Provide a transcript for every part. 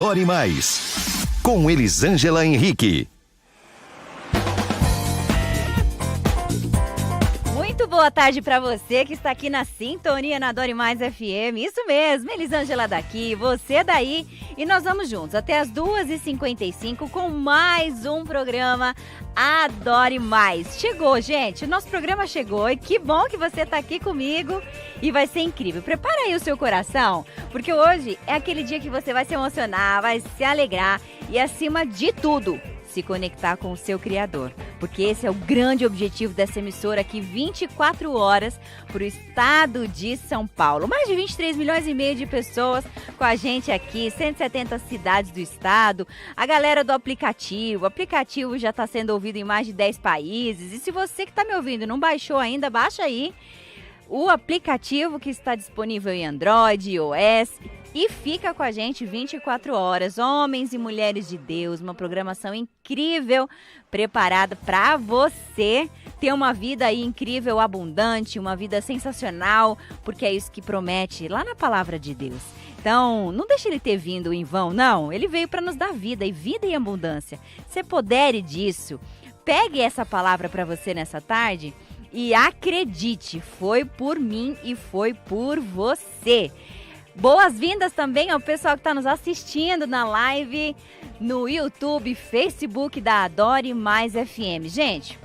Adore Mais, com Elisângela Henrique. Muito boa tarde para você que está aqui na sintonia na Adore Mais FM. Isso mesmo, Elisângela daqui, você daí. E nós vamos juntos até as 2h55 com mais um programa Adore Mais. Chegou, gente, o nosso programa chegou e que bom que você está aqui comigo e vai ser incrível. Prepara aí o seu coração, porque hoje é aquele dia que você vai se emocionar, vai se alegrar e, acima de tudo, se conectar com o seu Criador, porque esse é o grande objetivo dessa emissora aqui, 24 horas para o estado de São Paulo. Mais de 23 milhões e meio de pessoas com a gente aqui, 170 cidades do estado, a galera do aplicativo. O aplicativo já está sendo ouvido em mais de 10 países, e se você que está me ouvindo não baixou ainda, baixa aí o aplicativo que está disponível em Android, iOS, e fica com a gente 24 horas, homens e mulheres de Deus, uma programação incrível preparada para você ter uma vida aí incrível, abundante, uma vida sensacional, porque é isso que promete lá na palavra de Deus. Então, não deixe ele ter vindo em vão, não. Ele veio para nos dar vida e abundância. Se apodere disso, pegue essa palavra para você nessa tarde e acredite, foi por mim e foi por você. Boas-vindas também ao pessoal que está nos assistindo na live, no YouTube, Facebook da Adore Mais FM. Gente,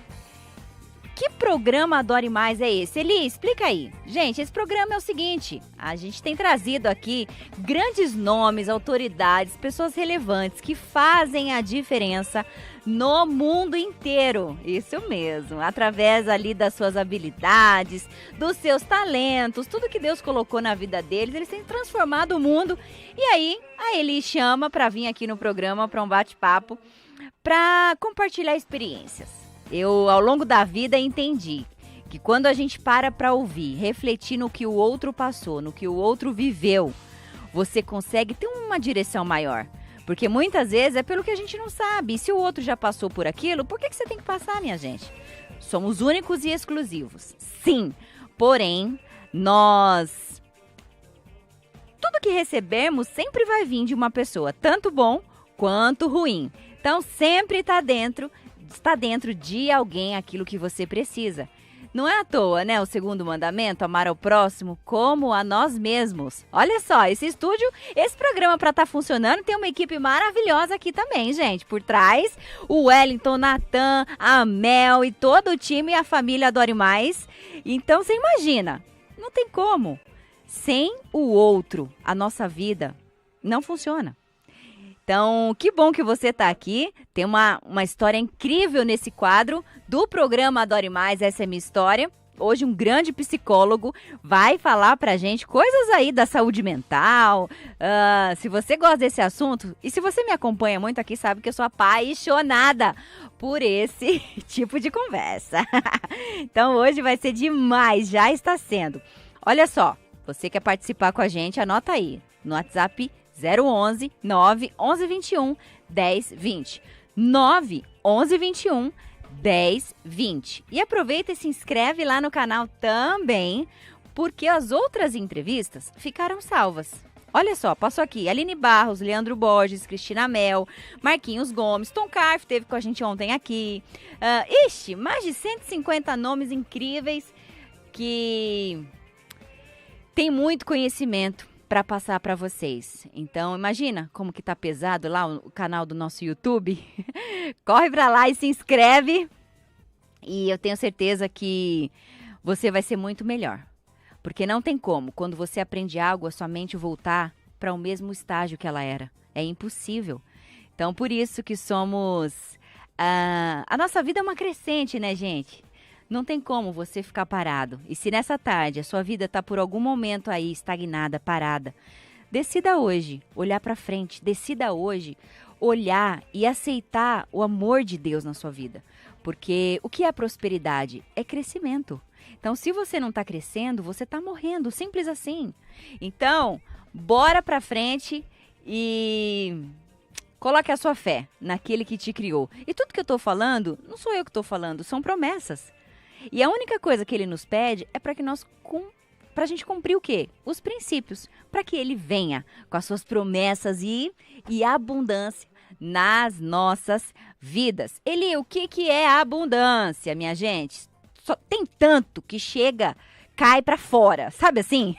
que programa Adore Mais é esse? Eli, explica aí. Gente, esse programa é o seguinte, a gente tem trazido aqui grandes nomes, autoridades, pessoas relevantes que fazem a diferença no mundo inteiro. Isso mesmo, através ali das suas habilidades, dos seus talentos, tudo que Deus colocou na vida deles, eles têm transformado o mundo. E aí, a Eli chama para vir aqui no programa para um bate-papo, para compartilhar experiências. Eu, ao longo da vida, entendi que quando a gente para ouvir, refletir no que o outro passou, no que o outro viveu, você consegue ter uma direção maior. Porque muitas vezes é pelo que a gente não sabe. E se o outro já passou por aquilo, por que você tem que passar, minha gente? Somos únicos e exclusivos. Sim, porém, tudo que recebemos sempre vai vir de uma pessoa, tanto bom quanto ruim. Então, sempre está dentro de alguém aquilo que você precisa. Não é à toa, né? O segundo mandamento, amar ao próximo como a nós mesmos. Olha só, esse programa para estar funcionando, tem uma equipe maravilhosa aqui também, gente. Por trás, o Wellington, Natan, a Mel e todo o time e a família Adore Mais. Então, você imagina, não tem como. Sem o outro, a nossa vida não funciona. Então, que bom que você está aqui. Tem uma história incrível nesse quadro do programa Adore Mais, essa é minha história. Hoje um grande psicólogo vai falar pra gente coisas aí da saúde mental. Se você gosta desse assunto, e se você me acompanha muito aqui, sabe que eu sou apaixonada por esse tipo de conversa. Então, hoje vai ser demais, já está sendo. Olha só, você quer participar com a gente, anota aí no WhatsApp 011 911 21 10 20. 911 21 10 20. E aproveita e se inscreve lá no canal também, porque as outras entrevistas ficaram salvas. Olha só, passou aqui Aline Barros, Leandro Borges, Cristina Mel, Marquinhos Gomes, Tom Carf teve com a gente ontem aqui. Mais de 150 nomes incríveis que tem muito conhecimento para passar para vocês. Então, imagina como que tá pesado lá o canal do nosso YouTube. Corre para lá e se inscreve. E eu tenho certeza que você vai ser muito melhor. Porque não tem como, quando você aprende algo, a sua mente voltar para o mesmo estágio que ela era. É impossível. Então, por isso que somos... a nossa vida é uma crescente, né, gente? Não tem como você ficar parado. E se nessa tarde a sua vida está por algum momento aí estagnada, parada, decida hoje olhar para frente. Decida hoje olhar e aceitar o amor de Deus na sua vida. Porque o que é prosperidade? É crescimento. Então, se você não está crescendo, você está morrendo. Simples assim. Então, bora para frente e coloque a sua fé naquele que te criou. E tudo que eu estou falando, não sou eu que estou falando, são promessas. E a única coisa que ele nos pede é para que nós pra gente cumprir o quê? Os princípios, para que ele venha com as suas promessas e abundância nas nossas vidas. Eli, o que é a abundância, minha gente? Só tem tanto que chega, cai para fora, sabe assim?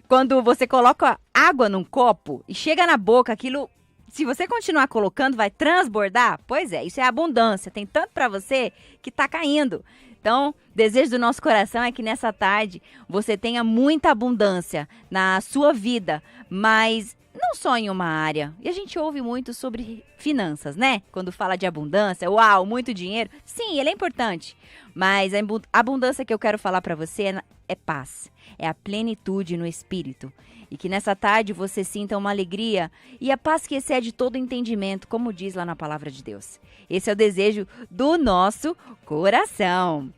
Quando você coloca água num copo e chega na boca, aquilo, se você continuar colocando, vai transbordar? Pois é, isso é abundância. Tem tanto para você que tá caindo. Então, desejo do nosso coração é que nessa tarde você tenha muita abundância na sua vida, mas não só em uma área. E a gente ouve muito sobre finanças, né? Quando fala de abundância, uau, muito dinheiro. Sim, ele é importante. Mas a abundância que eu quero falar para você é paz. É a plenitude no espírito. E que nessa tarde você sinta uma alegria e a paz que excede todo entendimento, como diz lá na palavra de Deus. Esse é o desejo do nosso coração.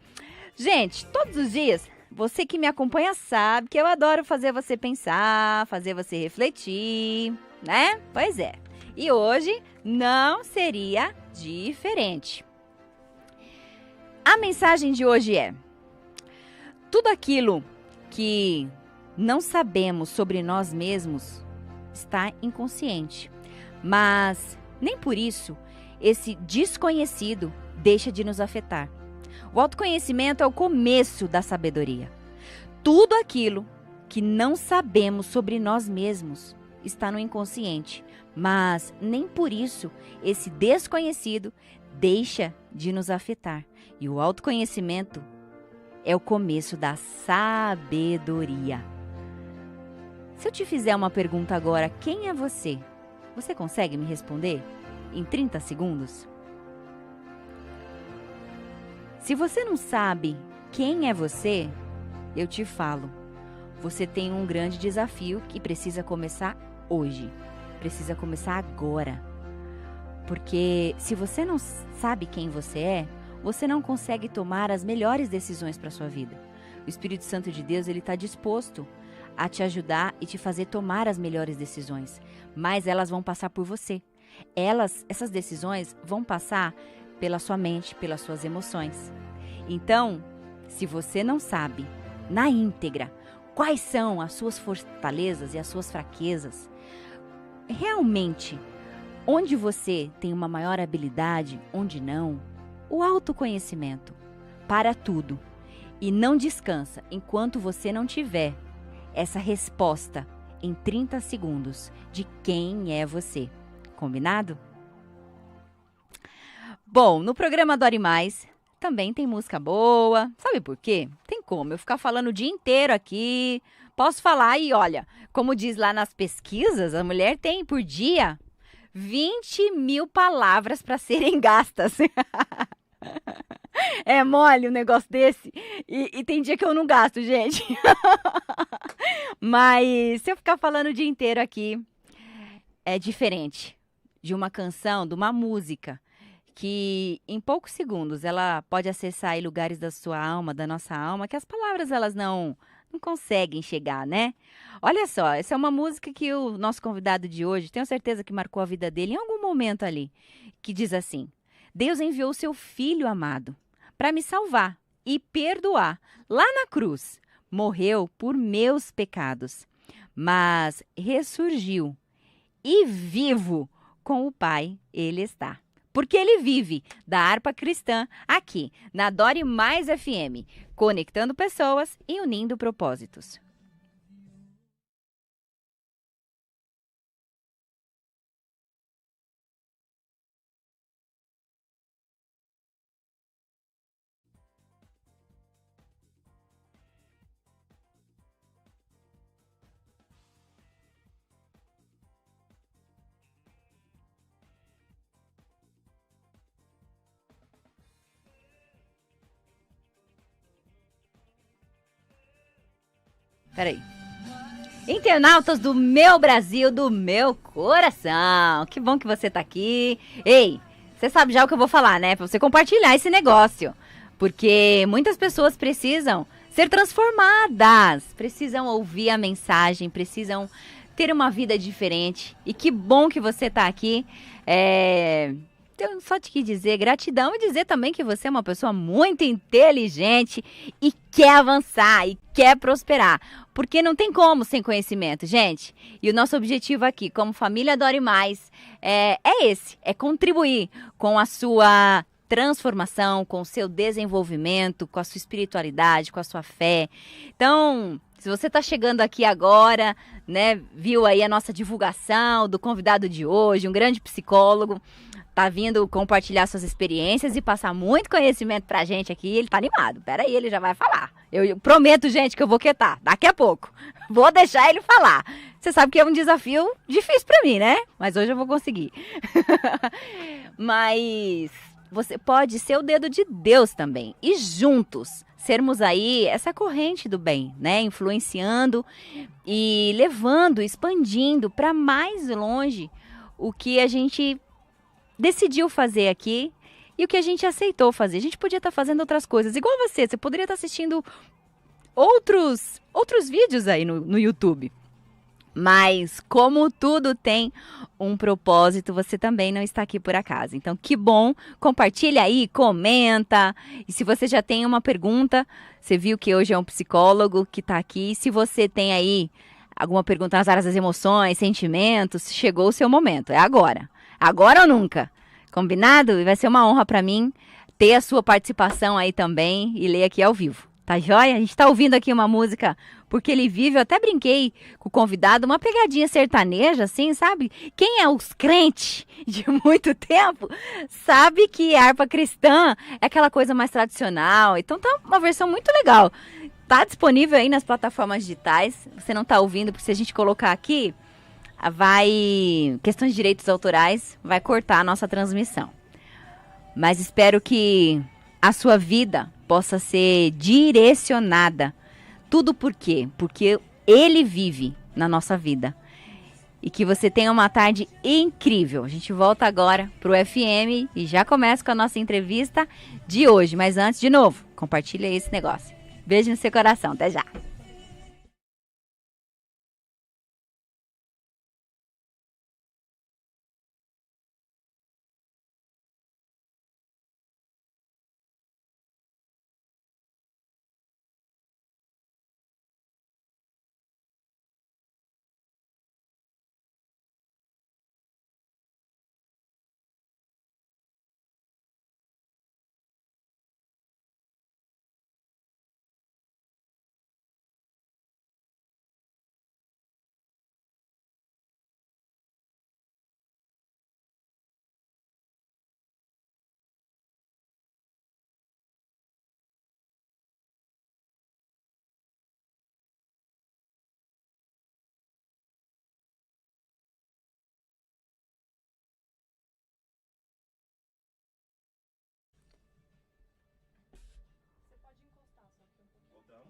Gente, todos os dias, você que me acompanha sabe que eu adoro fazer você pensar, fazer você refletir, né? Pois é. E hoje não seria diferente. A mensagem de hoje é: tudo aquilo que não sabemos sobre nós mesmos está inconsciente, mas nem por isso esse desconhecido deixa de nos afetar. O autoconhecimento é o começo da sabedoria. Tudo aquilo que não sabemos sobre nós mesmos está no inconsciente, mas nem por isso esse desconhecido deixa de nos afetar. E o autoconhecimento é o começo da sabedoria. Se eu te fizer uma pergunta agora, quem é você? Você consegue me responder em 30 segundos? Se você não sabe quem é você, eu te falo. Você tem um grande desafio que precisa começar hoje. Precisa começar agora. Porque se você não sabe quem você não consegue tomar as melhores decisões para a sua vida. O Espírito Santo de Deus, ele está disposto a te ajudar e te fazer tomar as melhores decisões. Mas elas vão passar por você. Essas decisões vão passar pela sua mente, pelas suas emoções. Então, se você não sabe, na íntegra, quais são as suas fortalezas e as suas fraquezas, realmente, onde você tem uma maior habilidade, onde não, o autoconhecimento para tudo. E não descansa enquanto você não tiver essa resposta em 30 segundos de quem é você. Combinado? Bom, no programa Adore Mais também tem música boa. Sabe por quê? Tem como eu ficar falando o dia inteiro aqui. Posso falar e olha, como diz lá nas pesquisas, a mulher tem por dia 20.000 palavras para serem gastas. É mole um negócio desse. E tem dia que eu não gasto, gente. Mas se eu ficar falando o dia inteiro aqui, é diferente de uma canção, de uma música, que em poucos segundos ela pode acessar aí lugares da sua alma, da nossa alma, que as palavras elas não conseguem chegar, né? Olha só, essa é uma música que o nosso convidado de hoje, tenho certeza que marcou a vida dele em algum momento ali, que diz assim: Deus enviou seu Filho amado para me salvar e perdoar. Lá na cruz, morreu por meus pecados, mas ressurgiu e vivo com o Pai ele está. Porque ele vive da harpa cristã aqui na Adore Mais FM, conectando pessoas e unindo propósitos. Peraí. Internautas do meu Brasil, do meu coração. Que bom que você tá aqui. Ei, você sabe já o que eu vou falar, né? Pra você compartilhar esse negócio. Porque muitas pessoas precisam ser transformadas. Precisam ouvir a mensagem, precisam ter uma vida diferente. E que bom que você tá aqui. eu só te quis dizer gratidão e dizer também que você é uma pessoa muito inteligente e quer avançar e quer prosperar. Porque não tem como sem conhecimento, gente. E o nosso objetivo aqui, como família Adore Mais, é esse, é contribuir com a sua transformação, com o seu desenvolvimento, com a sua espiritualidade, com a sua fé. Então, se você está chegando aqui agora, né, viu aí a nossa divulgação do convidado de hoje, um grande psicólogo, tá vindo compartilhar suas experiências e passar muito conhecimento pra gente aqui. Ele tá animado. Peraí, ele já vai falar. Eu prometo, gente, que eu vou quietar daqui a pouco. Vou deixar ele falar. Você sabe que é um desafio difícil pra mim, né? Mas hoje eu vou conseguir. Mas você pode ser o dedo de Deus também. E juntos sermos aí essa corrente do bem, né? Influenciando e levando, expandindo para mais longe o que a gente decidiu fazer aqui e o que a gente aceitou fazer. A gente podia estar fazendo outras coisas, igual você poderia estar assistindo outros vídeos aí no YouTube. Mas como tudo tem um propósito, você também não está aqui por acaso. Então, que bom, compartilha aí, comenta. E se você já tem uma pergunta, você viu que hoje é um psicólogo que está aqui. Se você tem aí alguma pergunta nas áreas das emoções, sentimentos, chegou o seu momento, é agora. Agora ou nunca, combinado? E vai ser uma honra para mim ter a sua participação aí também e ler aqui ao vivo. Tá joia? A gente tá ouvindo aqui uma música Porque Ele Vive. Eu até brinquei com o convidado, uma pegadinha sertaneja, assim, sabe? Quem é os crentes de muito tempo sabe que a harpa cristã é aquela coisa mais tradicional. Então tá uma versão muito legal. Tá disponível aí nas plataformas digitais. Você não tá ouvindo, porque se a gente colocar aqui, questões de direitos autorais, vai cortar a nossa transmissão. Mas espero que a sua vida possa ser direcionada. Tudo por quê? Porque Ele vive na nossa vida. E que você tenha uma tarde incrível. A gente volta agora pro FM e já começa com a nossa entrevista de hoje. Mas antes, de novo, compartilha aí esse negócio. Beijo no seu coração. Até já.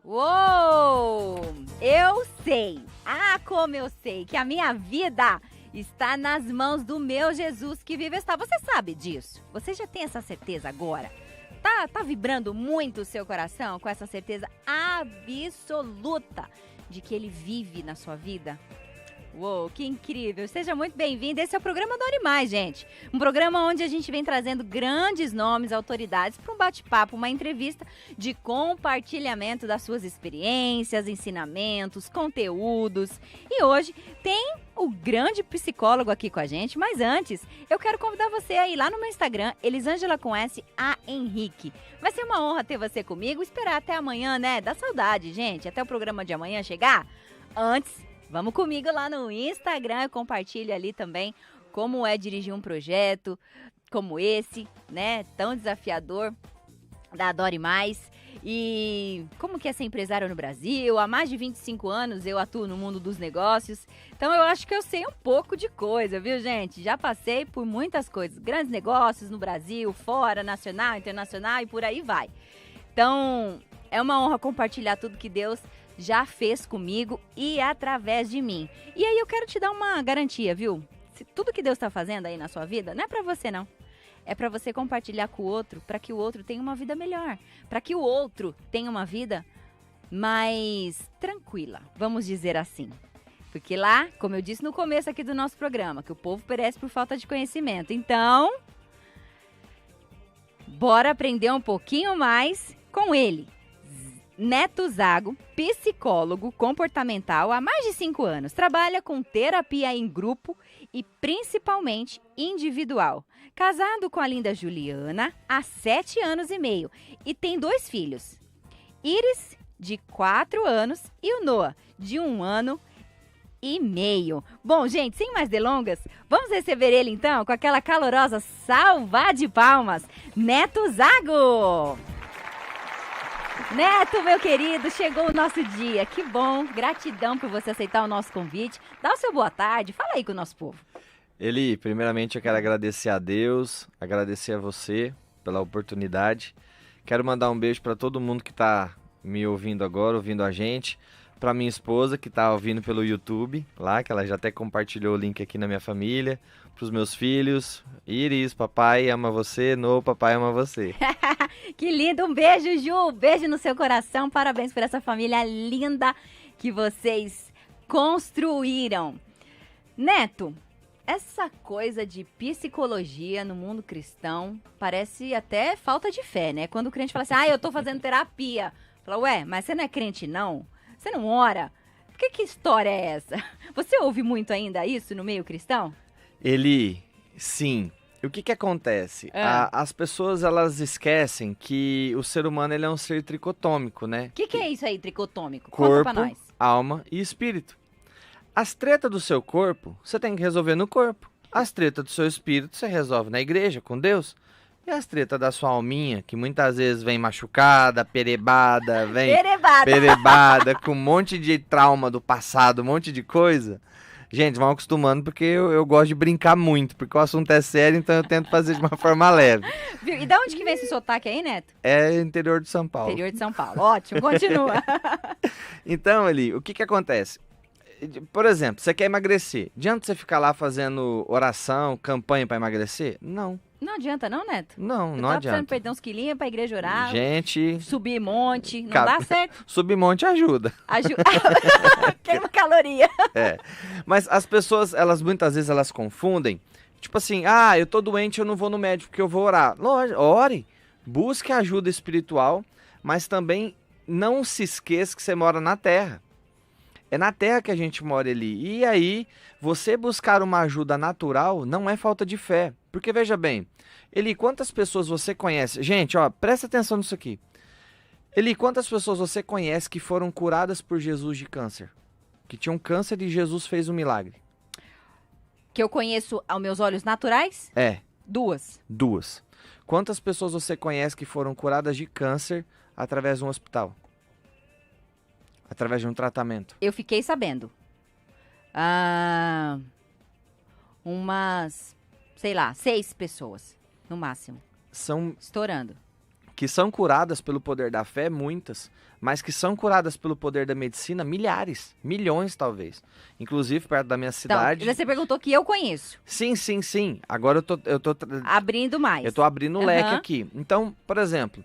Uou! Eu sei, como eu sei que a minha vida está nas mãos do meu Jesus que vive está. Você sabe disso? Você já tem essa certeza agora? Tá vibrando muito o seu coração com essa certeza absoluta de que Ele vive na sua vida? Uou, que incrível! Seja muito bem-vindo. Esse é o programa Adore Mais, gente. Um programa onde a gente vem trazendo grandes nomes, autoridades para um bate-papo, uma entrevista de compartilhamento das suas experiências, ensinamentos, conteúdos. E hoje tem o grande psicólogo aqui com a gente, mas antes eu quero convidar você a ir lá no meu Instagram, Elisângela com S, A Henrique. Vai ser uma honra ter você comigo, esperar até amanhã, né? Dá saudade, gente, até o programa de amanhã chegar. Antes, vamos comigo lá no Instagram, compartilha ali também como é dirigir um projeto como esse, né, tão desafiador da Adore Mais. E como que é ser empresário no Brasil? Há mais de 25 anos eu atuo no mundo dos negócios, então eu acho que eu sei um pouco de coisa, viu, gente? Já passei por muitas coisas, grandes negócios no Brasil, fora, nacional, internacional e por aí vai. Então, é uma honra compartilhar tudo que Deus já fez comigo e através de mim. E aí eu quero te dar uma garantia, viu? Se tudo que Deus está fazendo aí na sua vida, não é para você não. É para você compartilhar com o outro, para que o outro tenha uma vida melhor. Para que o outro tenha uma vida mais tranquila, vamos dizer assim. Porque lá, como eu disse no começo aqui do nosso programa, que o povo perece por falta de conhecimento. Então, Bora aprender um pouquinho mais com ele. Neto Zago, psicólogo comportamental há mais de 5 anos. Trabalha com terapia em grupo e principalmente individual. Casado com a linda Juliana há 7 anos e meio e tem 2 filhos. Iris, de 4 anos, e o Noah, de 1 ano e meio. Bom, gente, sem mais delongas, vamos receber ele então com aquela calorosa salva de palmas, Neto Zago! Neto, meu querido, chegou o nosso dia. Que bom, gratidão por você aceitar o nosso convite. Dá o seu boa tarde, fala aí com o nosso povo. Eli, primeiramente eu quero agradecer a Deus, agradecer a você pela oportunidade. Quero mandar um beijo para todo mundo que está me ouvindo agora, ouvindo a gente. Para minha esposa que está ouvindo pelo YouTube, lá, que ela já até compartilhou o link aqui na minha família. Para os meus filhos, Iris, papai ama você, No, papai ama você. Que lindo, um beijo, Ju, beijo no seu coração, parabéns por essa família linda que vocês construíram. Neto, essa coisa de psicologia no mundo cristão parece até falta de fé, né? Quando o crente fala assim, eu tô fazendo terapia. Fala, ué, mas você não é crente não? Você não ora? Que história é essa? Você ouve muito ainda isso no meio cristão? Eli, sim. O que acontece? As pessoas, elas esquecem que o ser humano ele é um ser tricotômico, né? O que é isso aí, tricotômico? Conta pra nós. Corpo, alma e espírito. As tretas do seu corpo, você tem que resolver no corpo. As tretas do seu espírito, você resolve na igreja, com Deus. E as tretas da sua alminha, que muitas vezes vem machucada, perebada, perebada, com um monte de trauma do passado, um monte de coisa. Gente, vão acostumando porque eu gosto de brincar muito, porque o assunto é sério, então eu tento fazer de uma forma leve. E de onde que vem esse sotaque aí, Neto? É interior de São Paulo. Interior de São Paulo, ótimo, continua. Então, Eli, o que acontece? Por exemplo, você quer emagrecer. Adianta você ficar lá fazendo oração, campanha para emagrecer? Não. Não adianta não, Neto? Não adianta. Precisando perder uns quilinhos pra igreja orar. Gente... Subir monte, não dá certo? Subir monte ajuda. Queima caloria. Mas as pessoas, muitas vezes elas confundem. Tipo assim, eu tô doente, eu não vou no médico porque eu vou orar. Lógico, ore, busque ajuda espiritual, mas também não se esqueça que você mora na terra. É na terra que a gente mora ali. E aí, você buscar uma ajuda natural não é falta de fé. Porque, veja bem, Eli, quantas pessoas você conhece? Gente, presta atenção nisso aqui. Eli, quantas pessoas você conhece que foram curadas por Jesus de câncer? Que tinham câncer e Jesus fez um milagre? Que eu conheço aos meus olhos naturais? 2. Quantas pessoas você conhece que foram curadas de câncer através de um hospital? Através de um tratamento? Eu fiquei sabendo. Umas, 6 pessoas, no máximo. Estourando. Que são curadas pelo poder da fé, muitas, mas que são curadas pelo poder da medicina, milhares, milhões talvez. Inclusive, perto da minha cidade... Então, você perguntou que eu conheço. Sim. Agora eu tô abrindo mais. Eu tô abrindo o leque aqui. Então, por exemplo,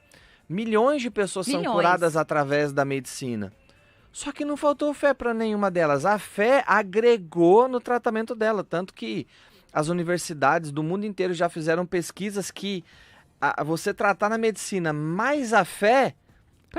milhões de pessoas são curadas através da medicina. Só que não faltou fé para nenhuma delas. A fé agregou no tratamento dela. Tanto que as universidades do mundo inteiro já fizeram pesquisas que você tratar na medicina mais a fé,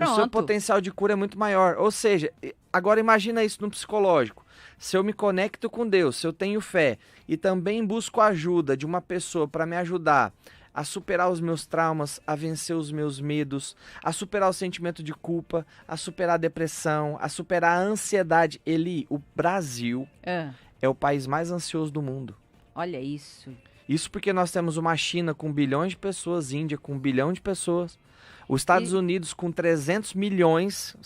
o seu potencial de cura é muito maior. Ou seja, agora imagina isso no psicológico. Se eu me conecto com Deus, se eu tenho fé e também busco a ajuda de uma pessoa para me ajudar a superar os meus traumas, a vencer os meus medos, a superar o sentimento de culpa, a superar a depressão, a superar a ansiedade. Eli, o Brasil é o país mais ansioso do mundo. Olha isso. Isso porque nós temos uma China com bilhões de pessoas, Índia com 1 bilhão de pessoas, os Estados Unidos com 300 milhões,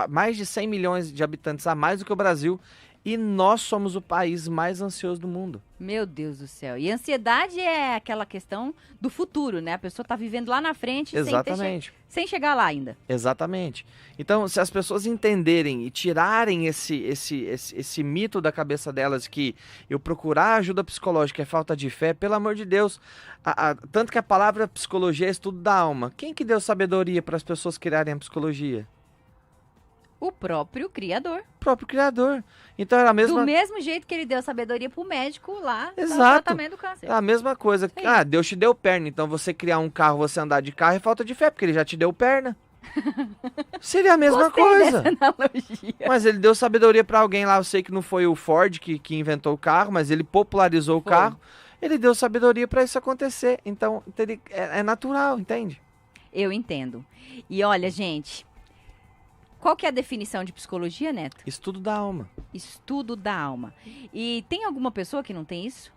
mais de 100 milhões de habitantes a mais do que o Brasil, e nós somos o país mais ansioso do mundo. Meu Deus do céu. E ansiedade é aquela questão do futuro, né? A pessoa tá vivendo lá na frente sem chegar lá ainda. Exatamente. Então, se as pessoas entenderem e tirarem esse mito da cabeça delas que eu procurar ajuda psicológica é falta de fé, pelo amor de Deus, tanto que a palavra psicologia é estudo da alma. Quem que deu sabedoria para as pessoas criarem a psicologia? O próprio Criador. O próprio Criador. Então era a mesma... Do mesmo jeito que ele deu sabedoria pro médico lá no Exato. tratamento do câncer. A mesma coisa. Ah, Deus te deu perna, então você criar um carro, você andar de carro é falta de fé, porque ele já te deu perna. Seria a mesma coisa. Dessa analogia. Mas ele deu sabedoria pra alguém lá, eu sei que não foi o Ford que inventou o carro, mas ele popularizou o carro. Ele deu sabedoria pra isso acontecer. Então, é natural, entende? Eu entendo. E olha, gente, qual que é a definição de psicologia, Neto? Estudo da alma. Estudo da alma. E tem alguma pessoa que não tem isso?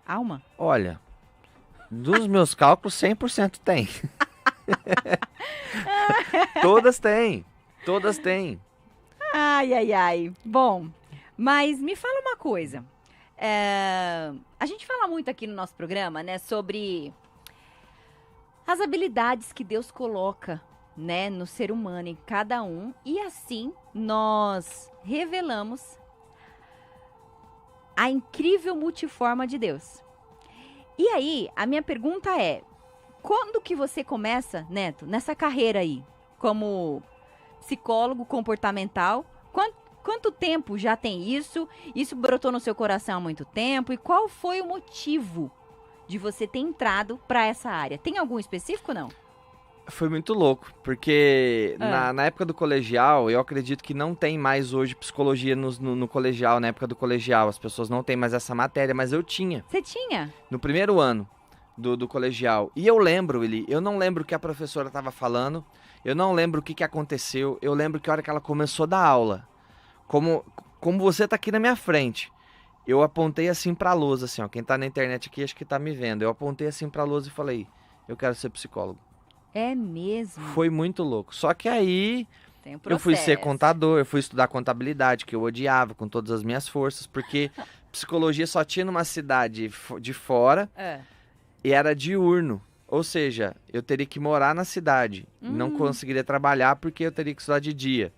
Alma? Olha, dos meus cálculos, 100% tem. Todas têm. Todas têm. Ai, ai, ai. Bom, mas me fala uma coisa. A gente fala muito aqui no nosso programa, né, sobre as habilidades que Deus coloca, né, no ser humano, em cada um. E assim nós revelamos a incrível multiforma de Deus. E aí, a minha pergunta é, quando que você começa, Neto, nessa carreira aí, como psicólogo comportamental? Quanto tempo já tem isso? Isso brotou no seu coração há muito tempo? E qual foi o motivo de você ter entrado para essa área? Tem algum específico ou não? Foi muito louco, porque na época do colegial, eu acredito que não tem mais hoje psicologia no colegial, na época do colegial. As pessoas não têm mais essa matéria, mas eu tinha. Você tinha? No primeiro ano do colegial. E eu lembro, eu não lembro o que a professora estava falando, eu não lembro o que aconteceu, eu lembro que a hora que ela começou a dar aula, como você tá aqui na minha frente, eu apontei assim pra lousa, assim, ó, quem tá na internet aqui acho que tá me vendo, eu apontei assim pra lousa e falei, eu quero ser psicólogo. É mesmo? Foi muito louco, só que aí Tem um eu fui ser processo. contador, eu fui estudar contabilidade, que eu odiava com todas as minhas forças, porque psicologia só tinha numa cidade de fora, e era diurno, ou seja, eu teria que morar na cidade, não conseguiria trabalhar porque eu teria que estudar de dia.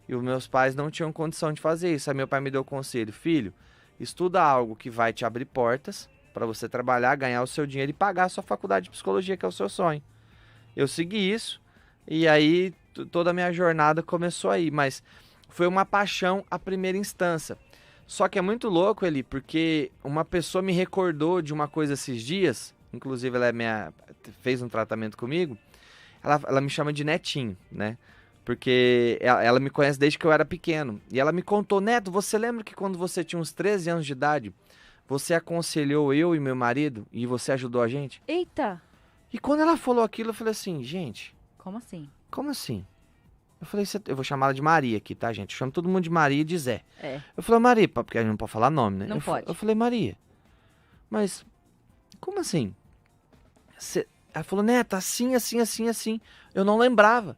E os meus pais não tinham condição de fazer isso. Aí meu pai me deu o conselho, filho, estuda algo que vai te abrir portas para você trabalhar, ganhar o seu dinheiro e pagar a sua faculdade de psicologia, que é o seu sonho. Eu segui isso e aí toda a minha jornada começou aí, mas foi uma paixão à primeira instância. Só que é muito louco, Eli, porque uma pessoa me recordou de uma coisa esses dias, inclusive ela fez um tratamento comigo, ela me chama de Netinho, né? Porque ela me conhece desde que eu era pequeno. E ela me contou, Neto, você lembra que quando você tinha uns 13 anos de idade, você aconselhou eu e meu marido e você ajudou a gente? Eita! E quando ela falou aquilo, eu falei assim, gente... Como assim? Como assim? Eu falei, eu vou chamar ela de Maria aqui, tá, gente? Eu chamo todo mundo de Maria e de Zé. Eu falei, Maria, porque a gente não pode falar nome, né? Não pode. Eu falei, Maria, mas como assim? Ela falou, Neto, assim, assim, assim, assim. Eu não lembrava.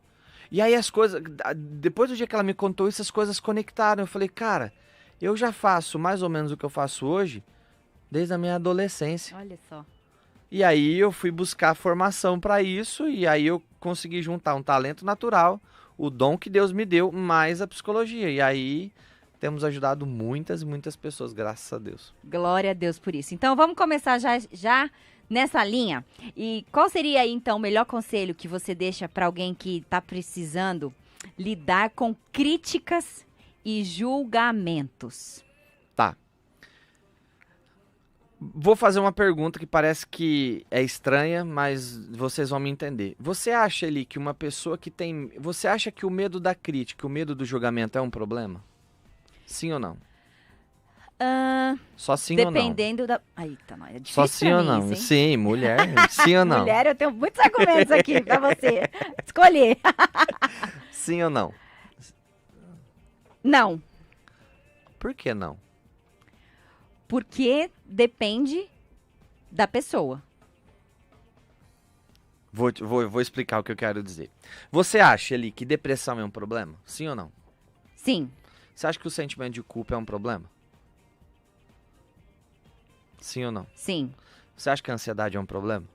E aí as coisas, depois do dia que ela me contou isso, as coisas conectaram. Eu falei, cara, eu já faço mais ou menos o que eu faço hoje desde a minha adolescência. Olha só. E aí eu fui buscar formação para isso e aí eu consegui juntar um talento natural, o dom que Deus me deu, mais a psicologia. E aí temos ajudado muitas e muitas pessoas, graças a Deus. Glória a Deus por isso. Então vamos começar já nessa linha. E qual seria aí, então, o melhor conselho que você deixa para alguém que está precisando lidar com críticas e julgamentos? Tá. Vou fazer uma pergunta que parece que é estranha, mas vocês vão me entender. Você acha, Eli, que uma pessoa que tem... Você acha que o medo da crítica, o medo do julgamento é um problema? Sim ou não? Só sim ou não? Dependendo da... Eita, não, é difícil. Só sim ou não? Isso, hein? Sim, mulher. Sim ou não? Mulher, eu tenho muitos argumentos aqui pra você escolher. Sim ou não? Não. Por que não? Porque depende da pessoa. Vou explicar o que eu quero dizer. Você acha, Eli, que depressão é um problema? Sim ou não? Sim. Você acha que o sentimento de culpa é um problema? Sim ou não? Sim. Você acha que a ansiedade é um problema?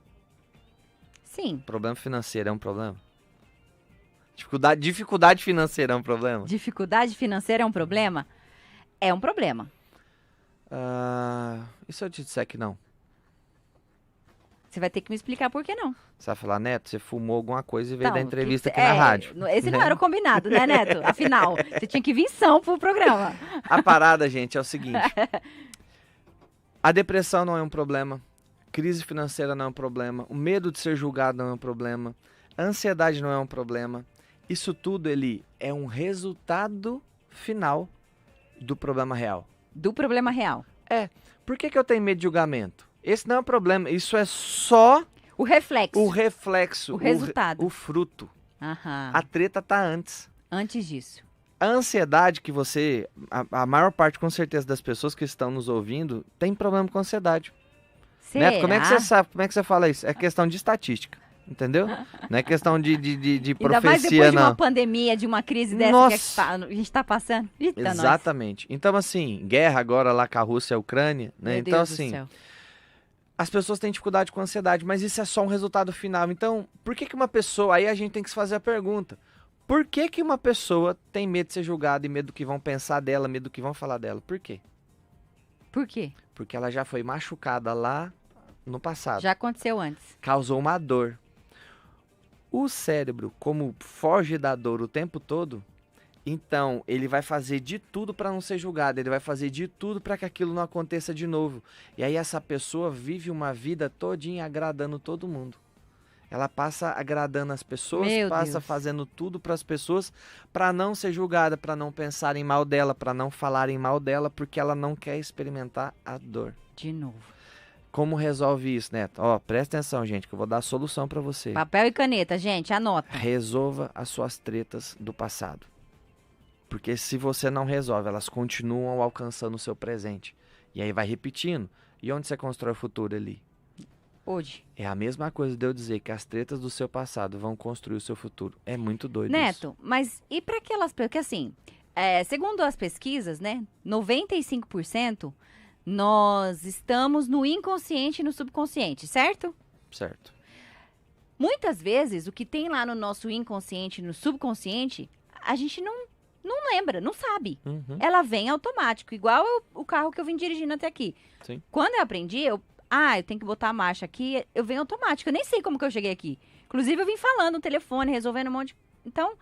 Sim. Problema financeiro é um problema? Dificuldade financeira é um problema? Dificuldade financeira é um problema? É um problema. E se eu te disser que não? Você vai ter que me explicar por que não. Você vai falar, Neto, você fumou alguma coisa e veio dar Então, entrevista aqui na rádio. Esse não era o combinado, né, Neto? Afinal, você tinha que vir são pro programa. A parada, gente, é o seguinte. A depressão não é um problema. Crise financeira não é um problema. O medo de ser julgado não é um problema. A ansiedade não é um problema. Isso tudo, ele é um resultado final do problema real. Do problema real. Por que eu tenho medo de julgamento? Esse não é um problema. Isso é só O reflexo. o reflexo. O resultado. O fruto. Aham. A treta tá antes. Antes disso. A ansiedade que você... A maior parte, com certeza, das pessoas que estão nos ouvindo tem problema com ansiedade. Será? Neto, como é que você sabe? Como é que você fala isso? É questão de estatística. Entendeu? Não é questão de Ainda mais profecia, depois de uma não. pandemia, de uma crise dessa Nossa. que a gente tá passando. Eita, nós. Exatamente. Então, assim, guerra agora lá com a Rússia e a Ucrânia, né? Meu Então, Deus assim, do céu. as pessoas têm dificuldade com ansiedade, mas isso é só um resultado final. Então, por que uma pessoa... Aí a gente tem que se fazer a pergunta. Por que uma pessoa tem medo de ser julgada e medo do que vão pensar dela, medo do que vão falar dela? Por quê? Por quê? Porque ela já foi machucada lá no passado. Já aconteceu antes. Causou uma dor. O cérebro, como foge da dor o tempo todo, então ele vai fazer de tudo para não ser julgado, ele vai fazer de tudo para que aquilo não aconteça de novo. E aí essa pessoa vive uma vida todinha agradando todo mundo. Ela passa agradando as pessoas, Meu passa Deus. fazendo tudo para as pessoas para não ser julgada, para não pensarem mal dela, para não falarem mal dela, porque ela não quer experimentar a dor. De novo. Como resolve isso, Neto? Ó, presta atenção, gente, que eu vou dar a solução para você. Papel e caneta, gente, anota. Resolva as suas tretas do passado. Porque se você não resolve, elas continuam alcançando o seu presente. E aí vai repetindo. E onde você constrói o futuro ali? Hoje. É a mesma coisa de eu dizer que as tretas do seu passado vão construir o seu futuro. É muito doido isso. Neto, mas e para aquelas... Porque assim, segundo as pesquisas, né, 95% nós estamos no inconsciente e no subconsciente, certo? Certo. Muitas vezes, o que tem lá no nosso inconsciente e no subconsciente, a gente não lembra, não sabe. Uhum. Ela vem automático, igual o carro que eu vim dirigindo até aqui. Sim. Quando eu aprendi, eu tenho que botar a marcha aqui, eu venho automático. Eu nem sei como que eu cheguei aqui. Inclusive, eu vim falando no telefone, resolvendo um monte de... Então,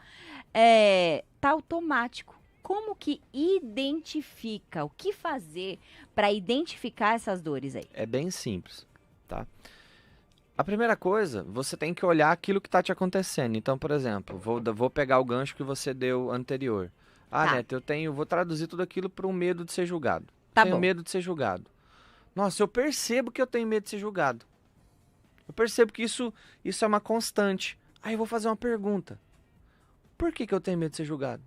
tá automático. Como que identifica? O que fazer para identificar essas dores aí? É bem simples, tá? A primeira coisa, você tem que olhar aquilo que está te acontecendo. Então, por exemplo, vou pegar o gancho que você deu anterior. Tá. Neto, vou traduzir tudo aquilo para um medo de ser julgado. Tá Tenho bom. medo de ser julgado. Nossa, eu percebo que eu tenho medo de ser julgado. Eu percebo que isso é uma constante. Aí eu vou fazer uma pergunta. Por que eu tenho medo de ser julgado?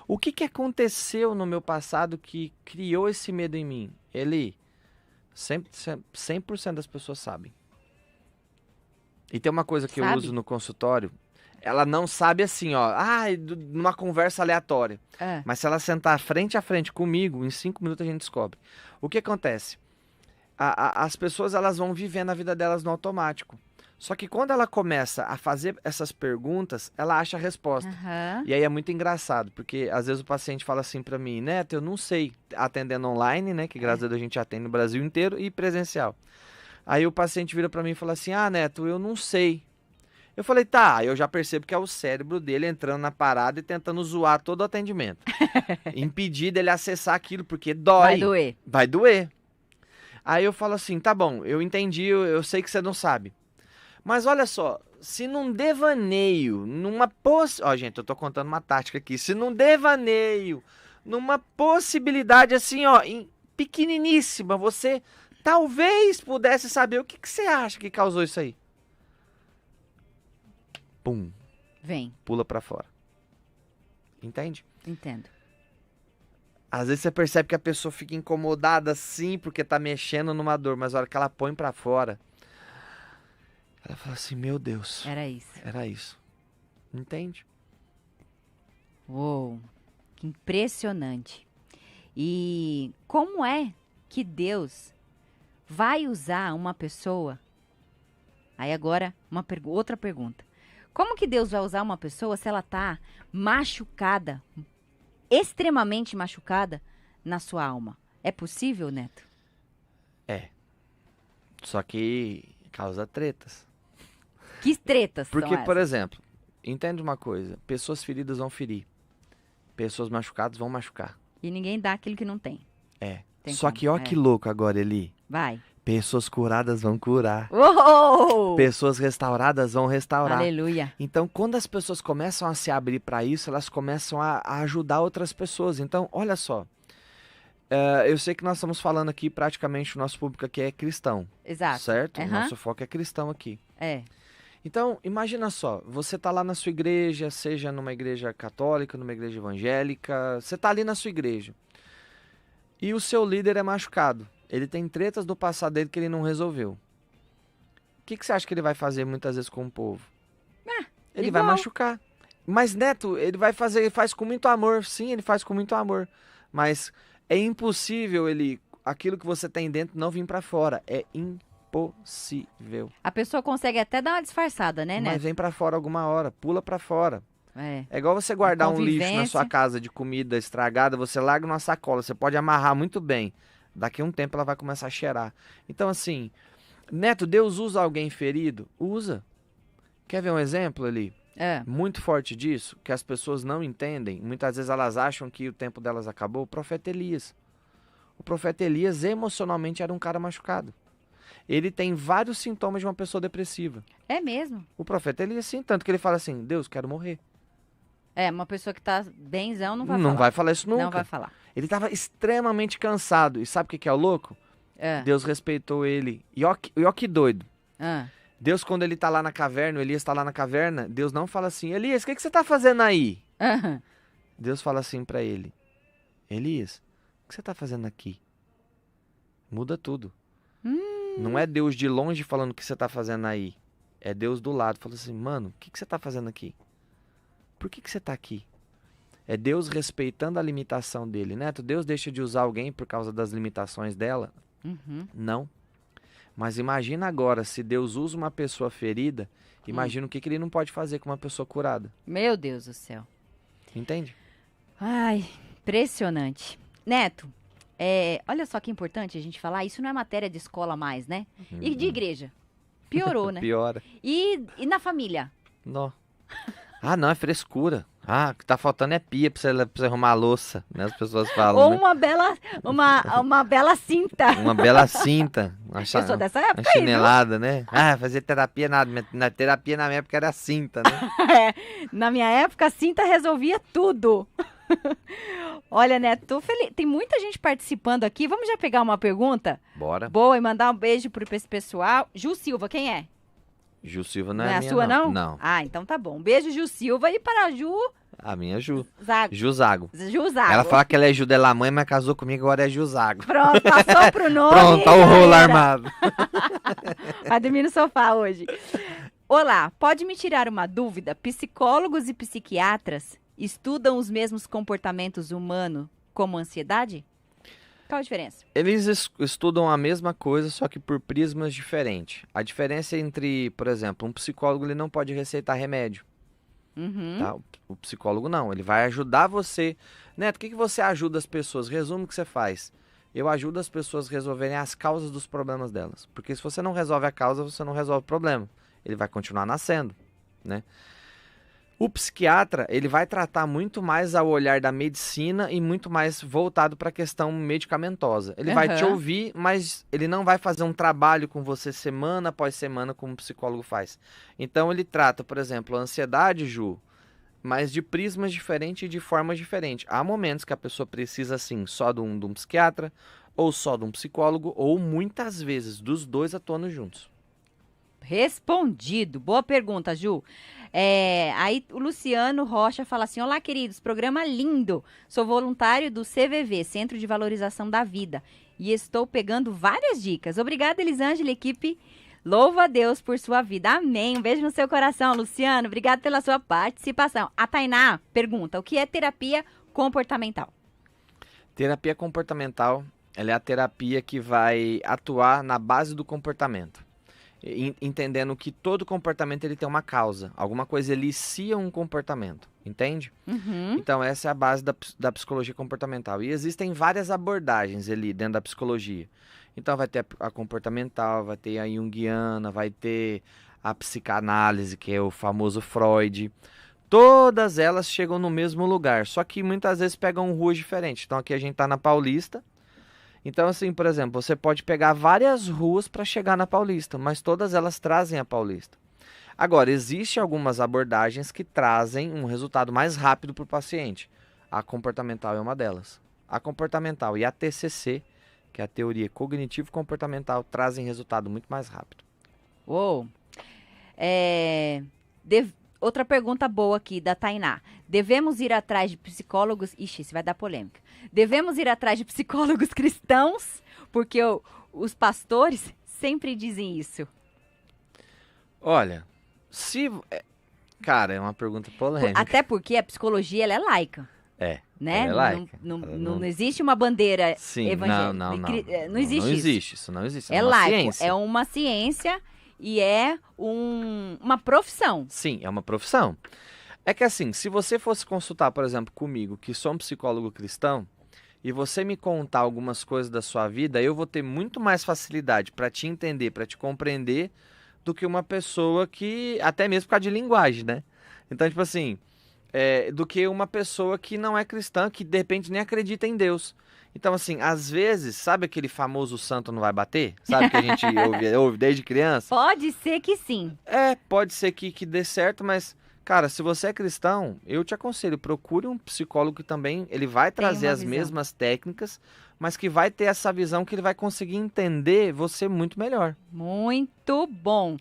O que aconteceu no meu passado que criou esse medo em mim? 100% das pessoas sabem. E tem uma coisa que eu Sabe? uso no consultório. Ela não sabe assim, ó. Numa conversa aleatória. Mas se ela sentar frente a frente comigo, em 5 minutos a gente descobre. O que acontece? As pessoas, elas vão vivendo a vida delas no automático. Só que quando ela começa a fazer essas perguntas, ela acha a resposta. Aham. E aí é muito engraçado, porque às vezes o paciente fala assim pra mim, Neto, eu não sei, atendendo online, né, que graças a Deus a gente atende no Brasil inteiro, e presencial. Aí o paciente vira pra mim e fala assim, Neto, eu não sei. Eu falei, tá, eu já percebo que é o cérebro dele entrando na parada e tentando zoar todo o atendimento. Impedir dele acessar aquilo, porque dói. Vai doer. Vai doer. Aí eu falo assim, tá bom, eu entendi, eu sei que você não sabe. Mas olha só, se num devaneio, gente, eu tô contando uma tática aqui. Se num devaneio, numa possibilidade assim, ó, pequeniníssima, você talvez pudesse saber o que você acha que causou isso aí. Pum. Vem. Pula pra fora. Entende? Entendo. Às vezes você percebe que a pessoa fica incomodada assim, porque tá mexendo numa dor, mas a hora que ela põe pra fora... Ela fala assim, meu Deus. Era isso. Era isso. Entende? Uou, que impressionante. E como é que Deus vai usar uma pessoa? Aí agora, outra pergunta. Como que Deus vai usar uma pessoa se ela tá machucada, extremamente machucada na sua alma? É possível, Neto? Só que causa tretas. Que tretas são Porque, essas? por exemplo, entende uma coisa, pessoas feridas vão ferir, pessoas machucadas vão machucar. E ninguém dá aquilo que não tem. Tem Só como. que ó que louco agora, Eli. Vai. Pessoas curadas vão curar. Uou! Pessoas restauradas vão restaurar. Aleluia. Então, quando as pessoas começam a se abrir para isso, elas começam a ajudar outras pessoas. Então, olha só. Eu sei que nós estamos falando aqui, praticamente, o nosso público aqui é cristão. Exato. Certo? O Aham. nosso foco é cristão aqui. É. Então, imagina só, você tá lá na sua igreja, seja numa igreja católica, numa igreja evangélica, você tá ali na sua igreja. E o seu líder é machucado. Ele tem tretas do passado dele que ele não resolveu. O que você acha que ele vai fazer muitas vezes com o povo? Ele vai igual. machucar. Mas, Neto, ele faz com muito amor. Sim, ele faz com muito amor. Mas é impossível aquilo que você tem dentro não vir pra fora. É impossível. A pessoa consegue até dar uma disfarçada, né, Mas Neto? vem pra fora alguma hora, pula pra fora. É. É igual você guardar um lixo na Convivência. sua casa de comida estragada, você larga numa sacola, você pode amarrar muito bem. Daqui a um tempo ela vai começar a cheirar. Então assim, Neto, Deus usa alguém ferido? Usa. Quer ver um exemplo ali? É. Muito forte disso, que as pessoas não entendem. Muitas vezes elas acham que o tempo delas acabou. O profeta Elias. O profeta Elias emocionalmente era um cara machucado. Ele tem vários sintomas de uma pessoa depressiva. É mesmo. O profeta Elias sim, tanto que ele fala assim, Deus, quero morrer. É, uma pessoa que tá benzão não vai Não falar. vai falar isso nunca. Não vai falar. Ele estava extremamente cansado. E sabe o que é o louco? É. Deus respeitou ele. E ó que doido. Ah. Deus, quando ele tá lá na caverna, o Elias tá lá na caverna, Deus não fala assim, Elias, o que você tá fazendo aí? Aham. Deus fala assim pra ele, Elias, o que você tá fazendo aqui? Muda tudo. Não é Deus de longe falando o que você tá fazendo aí. É Deus do lado. Falando assim, mano, o que você tá fazendo aqui? Por que você tá aqui? É Deus respeitando a limitação dele. Neto, Deus deixa de usar alguém por causa das limitações dela? Uhum. Não. Mas imagina agora, se Deus usa uma pessoa ferida, imagina o que ele não pode fazer com uma pessoa curada. Meu Deus do céu. Entende? Ai, impressionante. Neto, olha só que importante a gente falar, isso não é matéria de escola mais, né? E de igreja. Piorou, né? Piora. E na família? Não. Ah, não, é frescura. Ah, o que tá faltando é pia pra você arrumar a louça, né? As pessoas falam, Ou né? uma bela cinta. Uma bela cinta. Uma Eu sou dessa uma época aí, viu? chinelada, né? Ah, fazer terapia nada. Na terapia na minha época era cinta, né? Na minha época, a cinta resolvia tudo. Olha, Neto, tô feliz. Tem muita gente participando aqui. Vamos já pegar uma pergunta? Bora. Boa, e mandar um beijo pro esse pessoal. Ju Silva, quem é? Ju Silva não Não é é a minha, sua, não? Não. Ah, então tá bom. Um beijo, Ju Silva. E para a Ju A minha é Ju. Zago. Ju Zago. Ju Zago. Ela fala que ela é Ju de la mãe, mas casou comigo, agora é Ju Zago. Pronto, passou pro nome. Pronto, tá o já rolo era. armado. Vai dormir no sofá hoje. Olá, pode me tirar uma dúvida? Psicólogos e psiquiatras estudam os mesmos comportamentos humanos como ansiedade? Qual a diferença? Eles estudam a mesma coisa, só que por prismas diferentes. A diferença entre, por exemplo, um psicólogo ele não pode receitar remédio. Uhum. Tá? O psicólogo não, ele vai ajudar você. Neto, o que você ajuda as pessoas? Resumo o que você faz. Eu ajudo as pessoas a resolverem as causas dos problemas delas. Porque se você não resolve a causa, você não resolve o problema. Ele vai continuar nascendo, né? O psiquiatra, ele vai tratar muito mais ao olhar da medicina e muito mais voltado para a questão medicamentosa. Ele vai te Aham. ouvir, mas ele não vai fazer um trabalho com você semana após semana como o psicólogo faz. Então ele trata, por exemplo, a ansiedade, Ju, mas de prismas diferentes e de formas diferentes. Há momentos que a pessoa precisa, assim, só de um psiquiatra, ou só de um psicólogo, ou muitas vezes dos dois atuando juntos. Respondido. Boa pergunta, Ju. Aí o Luciano Rocha fala assim: olá, queridos, programa lindo. Sou voluntário do CVV, Centro de Valorização da Vida, e estou pegando várias dicas. Obrigada, Elisângela, equipe. Louvo a Deus por sua vida. Amém. Um beijo no seu coração, Luciano. Obrigada pela sua participação. A Tainá pergunta: o que é terapia comportamental? Terapia comportamental, ela é a terapia que vai atuar na base do comportamento. Entendendo que todo comportamento ele tem uma causa. Alguma coisa elicia um comportamento, entende? Uhum. Então essa é a base da psicologia comportamental. E existem várias abordagens ali dentro da psicologia. Então vai ter a comportamental, vai ter a junguiana, vai ter a psicanálise, que é o famoso Freud. Todas elas chegam no mesmo lugar, só que muitas vezes pegam ruas diferentes. Então aqui a gente está na Paulista. Então assim, por exemplo, você pode pegar várias ruas para chegar na Paulista, mas todas elas trazem a Paulista. Agora, existem algumas abordagens que trazem um resultado mais rápido para o paciente. A comportamental é uma delas. A comportamental e a TCC, que é a teoria cognitivo-comportamental, trazem resultado muito mais rápido. Uou! Outra pergunta boa aqui da Tainá. Devemos ir atrás de psicólogos... Ixi, isso vai dar polêmica. Devemos ir atrás de psicólogos cristãos? Porque os pastores sempre dizem isso. Olha, cara, é uma pergunta polêmica. Até porque a psicologia, ela é laica. Né? Ela é laica. Não existe uma bandeira evangélica. Não existe isso não existe. É laico, ciência. É uma ciência e é uma profissão. Sim, é uma profissão. É que assim, se você fosse consultar, por exemplo, comigo, que sou um psicólogo cristão, e você me contar algumas coisas da sua vida, eu vou ter muito mais facilidade para te entender, para te compreender, do que uma pessoa que, até mesmo por causa de linguagem, né? Então, tipo assim, do que uma pessoa que não é cristã, que de repente nem acredita em Deus. Então, assim, às vezes, sabe aquele famoso santo não vai bater? Sabe que a gente ouve desde criança? Pode ser que sim. Pode ser que dê certo, mas, cara, se você é cristão, eu te aconselho, procure um psicólogo que também, ele vai trazer as mesmas técnicas, mas que vai ter essa visão que ele vai conseguir entender você muito melhor. Muito bom.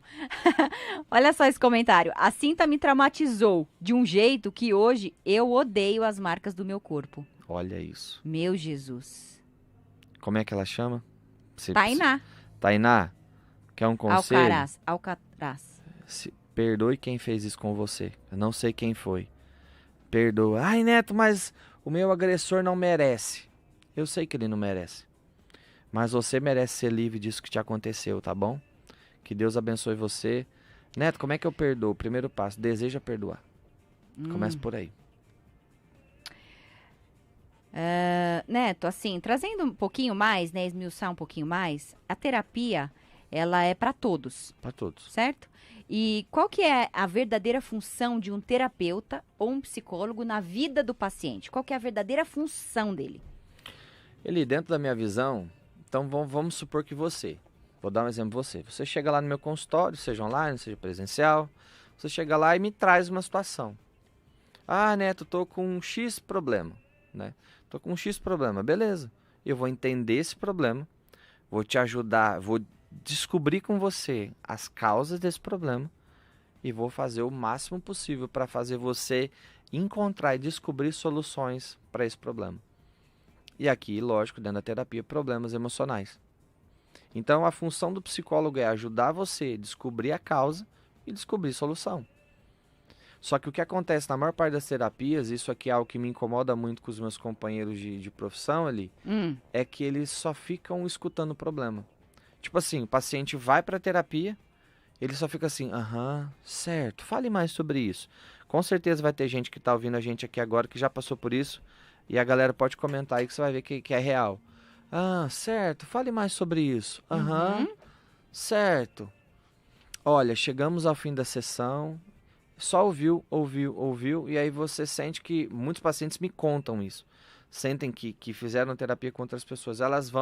Olha só esse comentário. A Cinta me traumatizou de um jeito que hoje eu odeio as marcas do meu corpo. Olha isso. Meu Jesus. Como é que ela chama? Tainá. Tainá, quer um conselho? Alcaraz. Perdoe quem fez isso com você. Eu não sei quem foi. Perdoa. Ai, Neto, mas o meu agressor não merece. Eu sei que ele não merece. Mas você merece ser livre disso que te aconteceu, tá bom? Que Deus abençoe você. Neto, como é que eu perdoo? Primeiro passo, deseja perdoar. Começa por aí. Neto, assim, trazendo um pouquinho mais, né, esmiuçar um pouquinho mais, a terapia, ela é para todos. Para todos. Certo? E qual que é a verdadeira função de um terapeuta ou um psicólogo na vida do paciente? Qual que é a verdadeira função dele? Ele, dentro da minha visão, então vamos supor que vou dar um exemplo você chega lá no meu consultório, seja online, seja presencial, você chega lá e me traz uma situação. Ah, Neto, tô com um X problema, né? Tô com um X problema, beleza. Eu vou entender esse problema, vou te ajudar, vou descobrir com você as causas desse problema e vou fazer o máximo possível para fazer você encontrar e descobrir soluções para esse problema. E aqui, lógico, dentro da terapia, problemas emocionais. Então, a função do psicólogo é ajudar você a descobrir a causa e descobrir solução. Só que o que acontece na maior parte das terapias, isso aqui é algo que me incomoda muito com os meus companheiros de profissão ali, é que eles só ficam escutando o problema. Tipo assim, o paciente vai para a terapia, ele só fica assim, certo, fale mais sobre isso. Com certeza vai ter gente que está ouvindo a gente aqui agora que já passou por isso, e a galera pode comentar aí que você vai ver que é real. Certo, fale mais sobre isso. Certo. Olha, chegamos ao fim da sessão, só ouviu, e aí você sente que, muitos pacientes me contam isso, sentem que fizeram terapia com outras pessoas, elas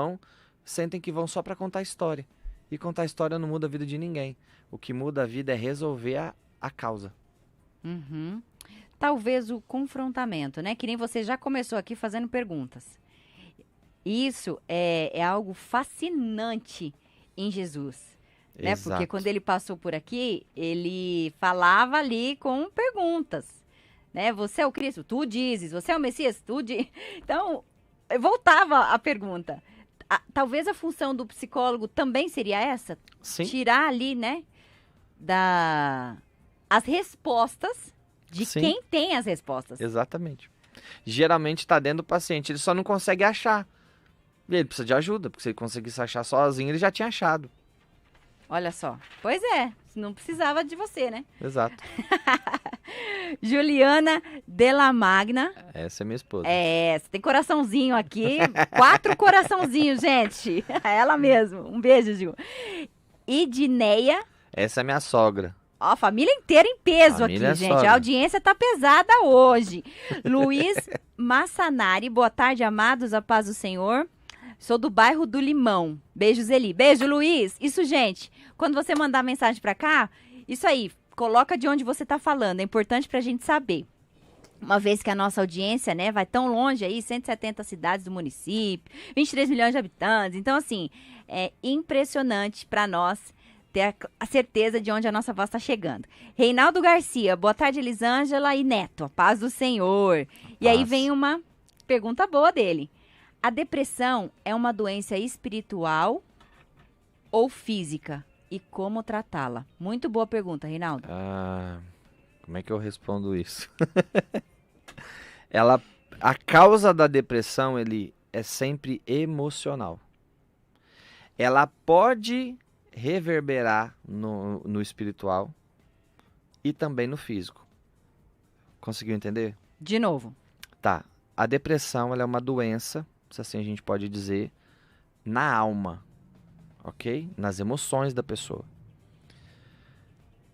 sentem que vão só para contar história, e contar história não muda a vida de ninguém, o que muda a vida é resolver a causa. Talvez o confrontamento, né, que nem você já começou aqui fazendo perguntas, isso é algo fascinante em Jesus. Né? Porque quando ele passou por aqui, ele falava ali com perguntas, né? Você é o Cristo? Tu dizes. Você é o Messias? Tu dizes. Então, voltava a pergunta. Talvez a função do psicólogo também seria essa? Sim. Tirar ali, né, as respostas de quem tem as respostas. Exatamente. Geralmente está dentro do paciente, ele só não consegue achar. E ele precisa de ajuda, porque se ele conseguisse achar sozinho, ele já tinha achado. Olha só. Pois é, não precisava de você, né? Exato. Juliana Delamagna. Essa é minha esposa. É, você tem coraçãozinho aqui. 4 coraçãozinhos, gente. Ela mesmo. Um beijo, Ju. Idneia. Essa é minha sogra. Ó, a família inteira em peso Família aqui, gente. sogra. A audiência tá pesada hoje. Luiz Massanari. Boa tarde, amados. A paz do Senhor. Sou do bairro do Limão. Beijo, Zeli. Beijo, Luiz. Isso, gente, quando você mandar mensagem pra cá, isso aí, coloca de onde você tá falando. É importante pra gente saber. Uma vez que a nossa audiência, né, vai tão longe aí, 170 cidades do município, 23 milhões de habitantes. Então, assim, é impressionante pra nós ter a certeza de onde a nossa voz está chegando. Reinaldo Garcia, boa tarde, Elisângela e Neto, a paz do Senhor. E aí vem uma pergunta boa dele. A depressão é uma doença espiritual ou física? E como tratá-la? Muito boa pergunta, Reinaldo. Como é que eu respondo isso? A causa da depressão, ele é sempre emocional. Ela pode reverberar no espiritual e também no físico. Conseguiu entender? De novo. Tá. A depressão, ela é uma doença, se assim a gente pode dizer, na alma, ok? Nas emoções da pessoa.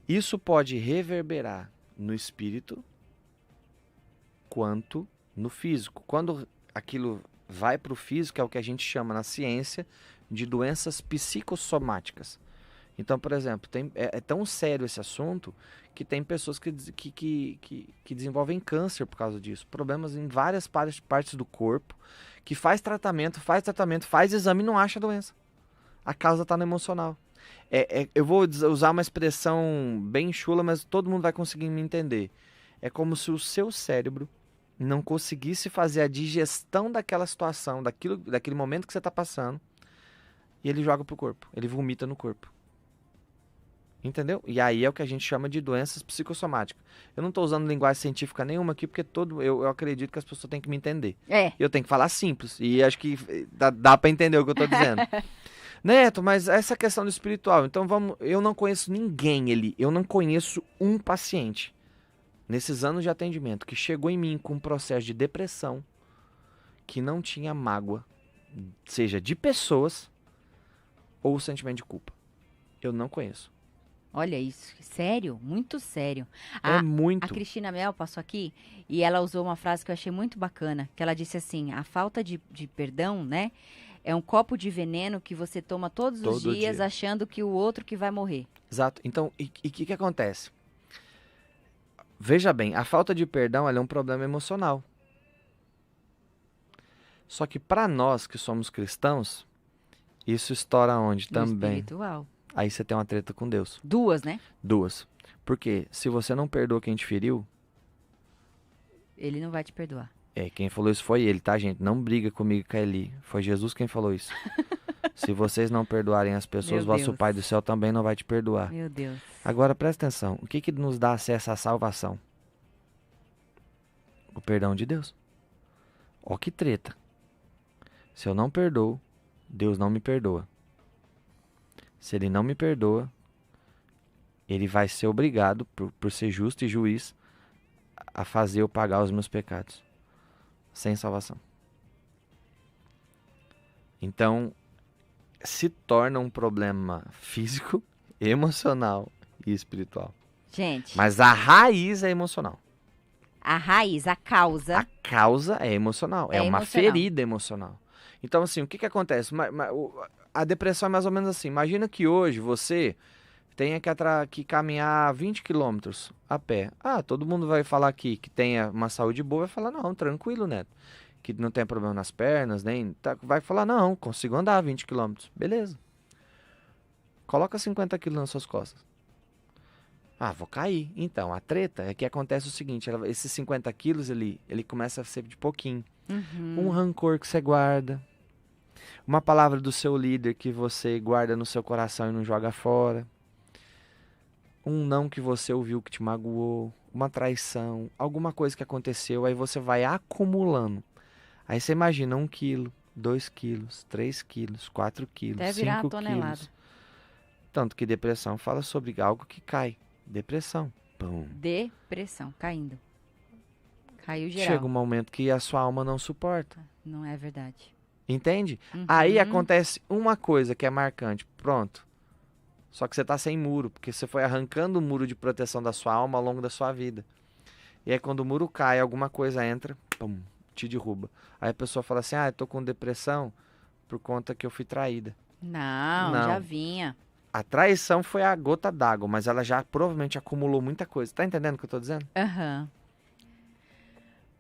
Isso pode reverberar no espírito quanto no físico. Quando aquilo vai para o físico, é o que a gente chama na ciência de doenças psicossomáticas. Então, por exemplo, é tão sério esse assunto que tem pessoas que desenvolvem câncer por causa disso. Problemas em várias partes do corpo, que faz tratamento, faz exame e não acha a doença. A causa está no emocional. Eu vou usar uma expressão bem chula, mas todo mundo vai conseguir me entender. É como se o seu cérebro não conseguisse fazer a digestão daquela situação, daquele momento que você está passando, e ele joga pro corpo, ele vomita no corpo. Entendeu? E aí é o que a gente chama de doenças psicossomáticas. Eu não estou usando linguagem científica nenhuma aqui, porque eu acredito que as pessoas têm que me entender. Eu tenho que falar simples, e acho que dá para entender o que eu estou dizendo. Neto, mas essa questão do espiritual, então eu não conheço ninguém, eu não conheço um paciente nesses anos de atendimento que chegou em mim com um processo de depressão que não tinha mágoa, seja de pessoas ou sentimento de culpa. Eu não conheço. Olha isso, sério, muito sério. Muito. A Cristina Mel passou aqui e ela usou uma frase que eu achei muito bacana, que ela disse assim, a falta de perdão, né, é um copo de veneno que você toma todos os dias achando que o outro que vai morrer. Exato. Então, e o que acontece? Veja bem, a falta de perdão ela é um problema emocional. Só que para nós que somos cristãos, isso estoura onde No também? espiritual. Aí você tem uma treta com Deus. Duas, né? Duas. Porque se você não perdoa quem te feriu... Ele não vai te perdoar. Quem falou isso foi ele, tá, gente? Não briga comigo, Kaeli. Foi Jesus quem falou isso. Se vocês não perdoarem as pessoas, vosso Pai do céu também não vai te perdoar. Meu Deus. Agora, presta atenção. O que nos dá acesso à salvação? O perdão de Deus. Ó que treta. Se eu não perdoo, Deus não me perdoa. Se ele não me perdoa, ele vai ser obrigado, por ser justo e juiz, a fazer eu pagar os meus pecados. Sem salvação. Então, se torna um problema físico, emocional e espiritual. Gente. Mas a raiz é emocional. A raiz, a causa. A causa é emocional. É uma ferida emocional. Então, assim, o que acontece? A depressão é mais ou menos assim. Imagina que hoje você tenha que caminhar 20 quilômetros a pé. Todo mundo vai falar aqui que tenha uma saúde boa, vai falar, não, tranquilo, Neto. Que não tem problema nas pernas, nem... vai falar, não, consigo andar 20 quilômetros. Beleza. Coloca 50 quilos nas suas costas. Vou cair. Então, a treta é que acontece o seguinte, esses 50 quilos, ele começa a ser de pouquinho. Um rancor que você guarda. Uma palavra do seu líder que você guarda no seu coração e não joga fora. Um não que você ouviu que te magoou. Uma traição. Alguma coisa que aconteceu. Aí você vai acumulando. Aí você imagina 1 quilo, 2 quilos, 3 quilos, 4 quilos, até virar 5 uma tonelada. quilos. Tanto que depressão fala sobre algo que cai. Depressão. Pum. Depressão, caindo. Caiu geral. Chega um momento que a sua alma não suporta. Não é verdade. Entende? Uhum. Aí acontece uma coisa que é marcante. Pronto. Só que você tá sem muro, porque você foi arrancando o muro de proteção da sua alma ao longo da sua vida. E aí quando o muro cai, alguma coisa entra, pum, te derruba. Aí a pessoa fala assim, eu tô com depressão por conta que eu fui traída. Não, já vinha. A traição foi a gota d'água, mas ela já provavelmente acumulou muita coisa. Tá entendendo o que eu tô dizendo? Aham.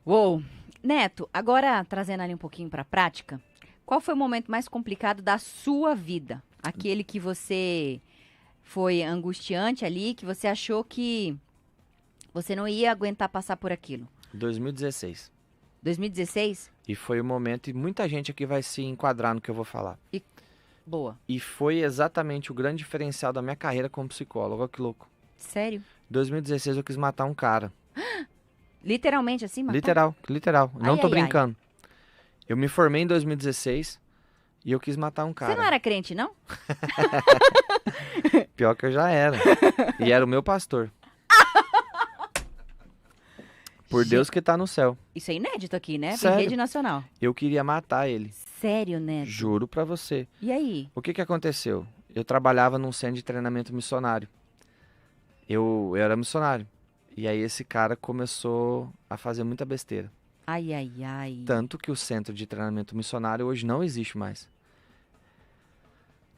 Uou. Neto, agora trazendo ali um pouquinho pra prática, qual foi o momento mais complicado da sua vida? Aquele que você foi angustiante ali, que você achou que você não ia aguentar passar por aquilo? 2016. 2016? E foi o momento, e muita gente aqui vai se enquadrar no que eu vou falar. Boa. E foi exatamente o grande diferencial da minha carreira como psicólogo. Olha que louco. Sério? Em 2016 eu quis matar um cara. Literalmente assim, matar? Literal. Não tô ai, brincando. Eu me formei em 2016 e eu quis matar um cara. Você não era crente, não? Pior que eu já era. E era o meu pastor. Por Deus que tá no céu. Isso é inédito aqui, né? Sério? Em rede nacional. Eu queria matar ele. Sério, Neto? Juro pra você. E aí? O que aconteceu? Eu trabalhava num centro de treinamento missionário. Eu era missionário. E aí esse cara começou a fazer muita besteira. Ai, ai, ai. Tanto que o centro de treinamento missionário hoje não existe mais.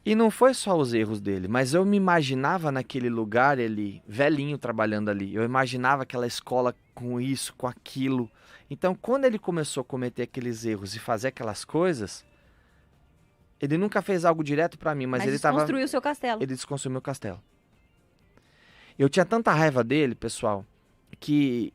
E não foi só os erros dele, mas eu me imaginava naquele lugar, ele velhinho trabalhando ali. Eu imaginava aquela escola com isso, com aquilo. Então, quando ele começou a cometer aqueles erros e fazer aquelas coisas, ele nunca fez algo direto pra mim, mas ele desconstruiu o seu castelo. Ele desconstruiu meu castelo. Eu tinha tanta raiva dele, pessoal, que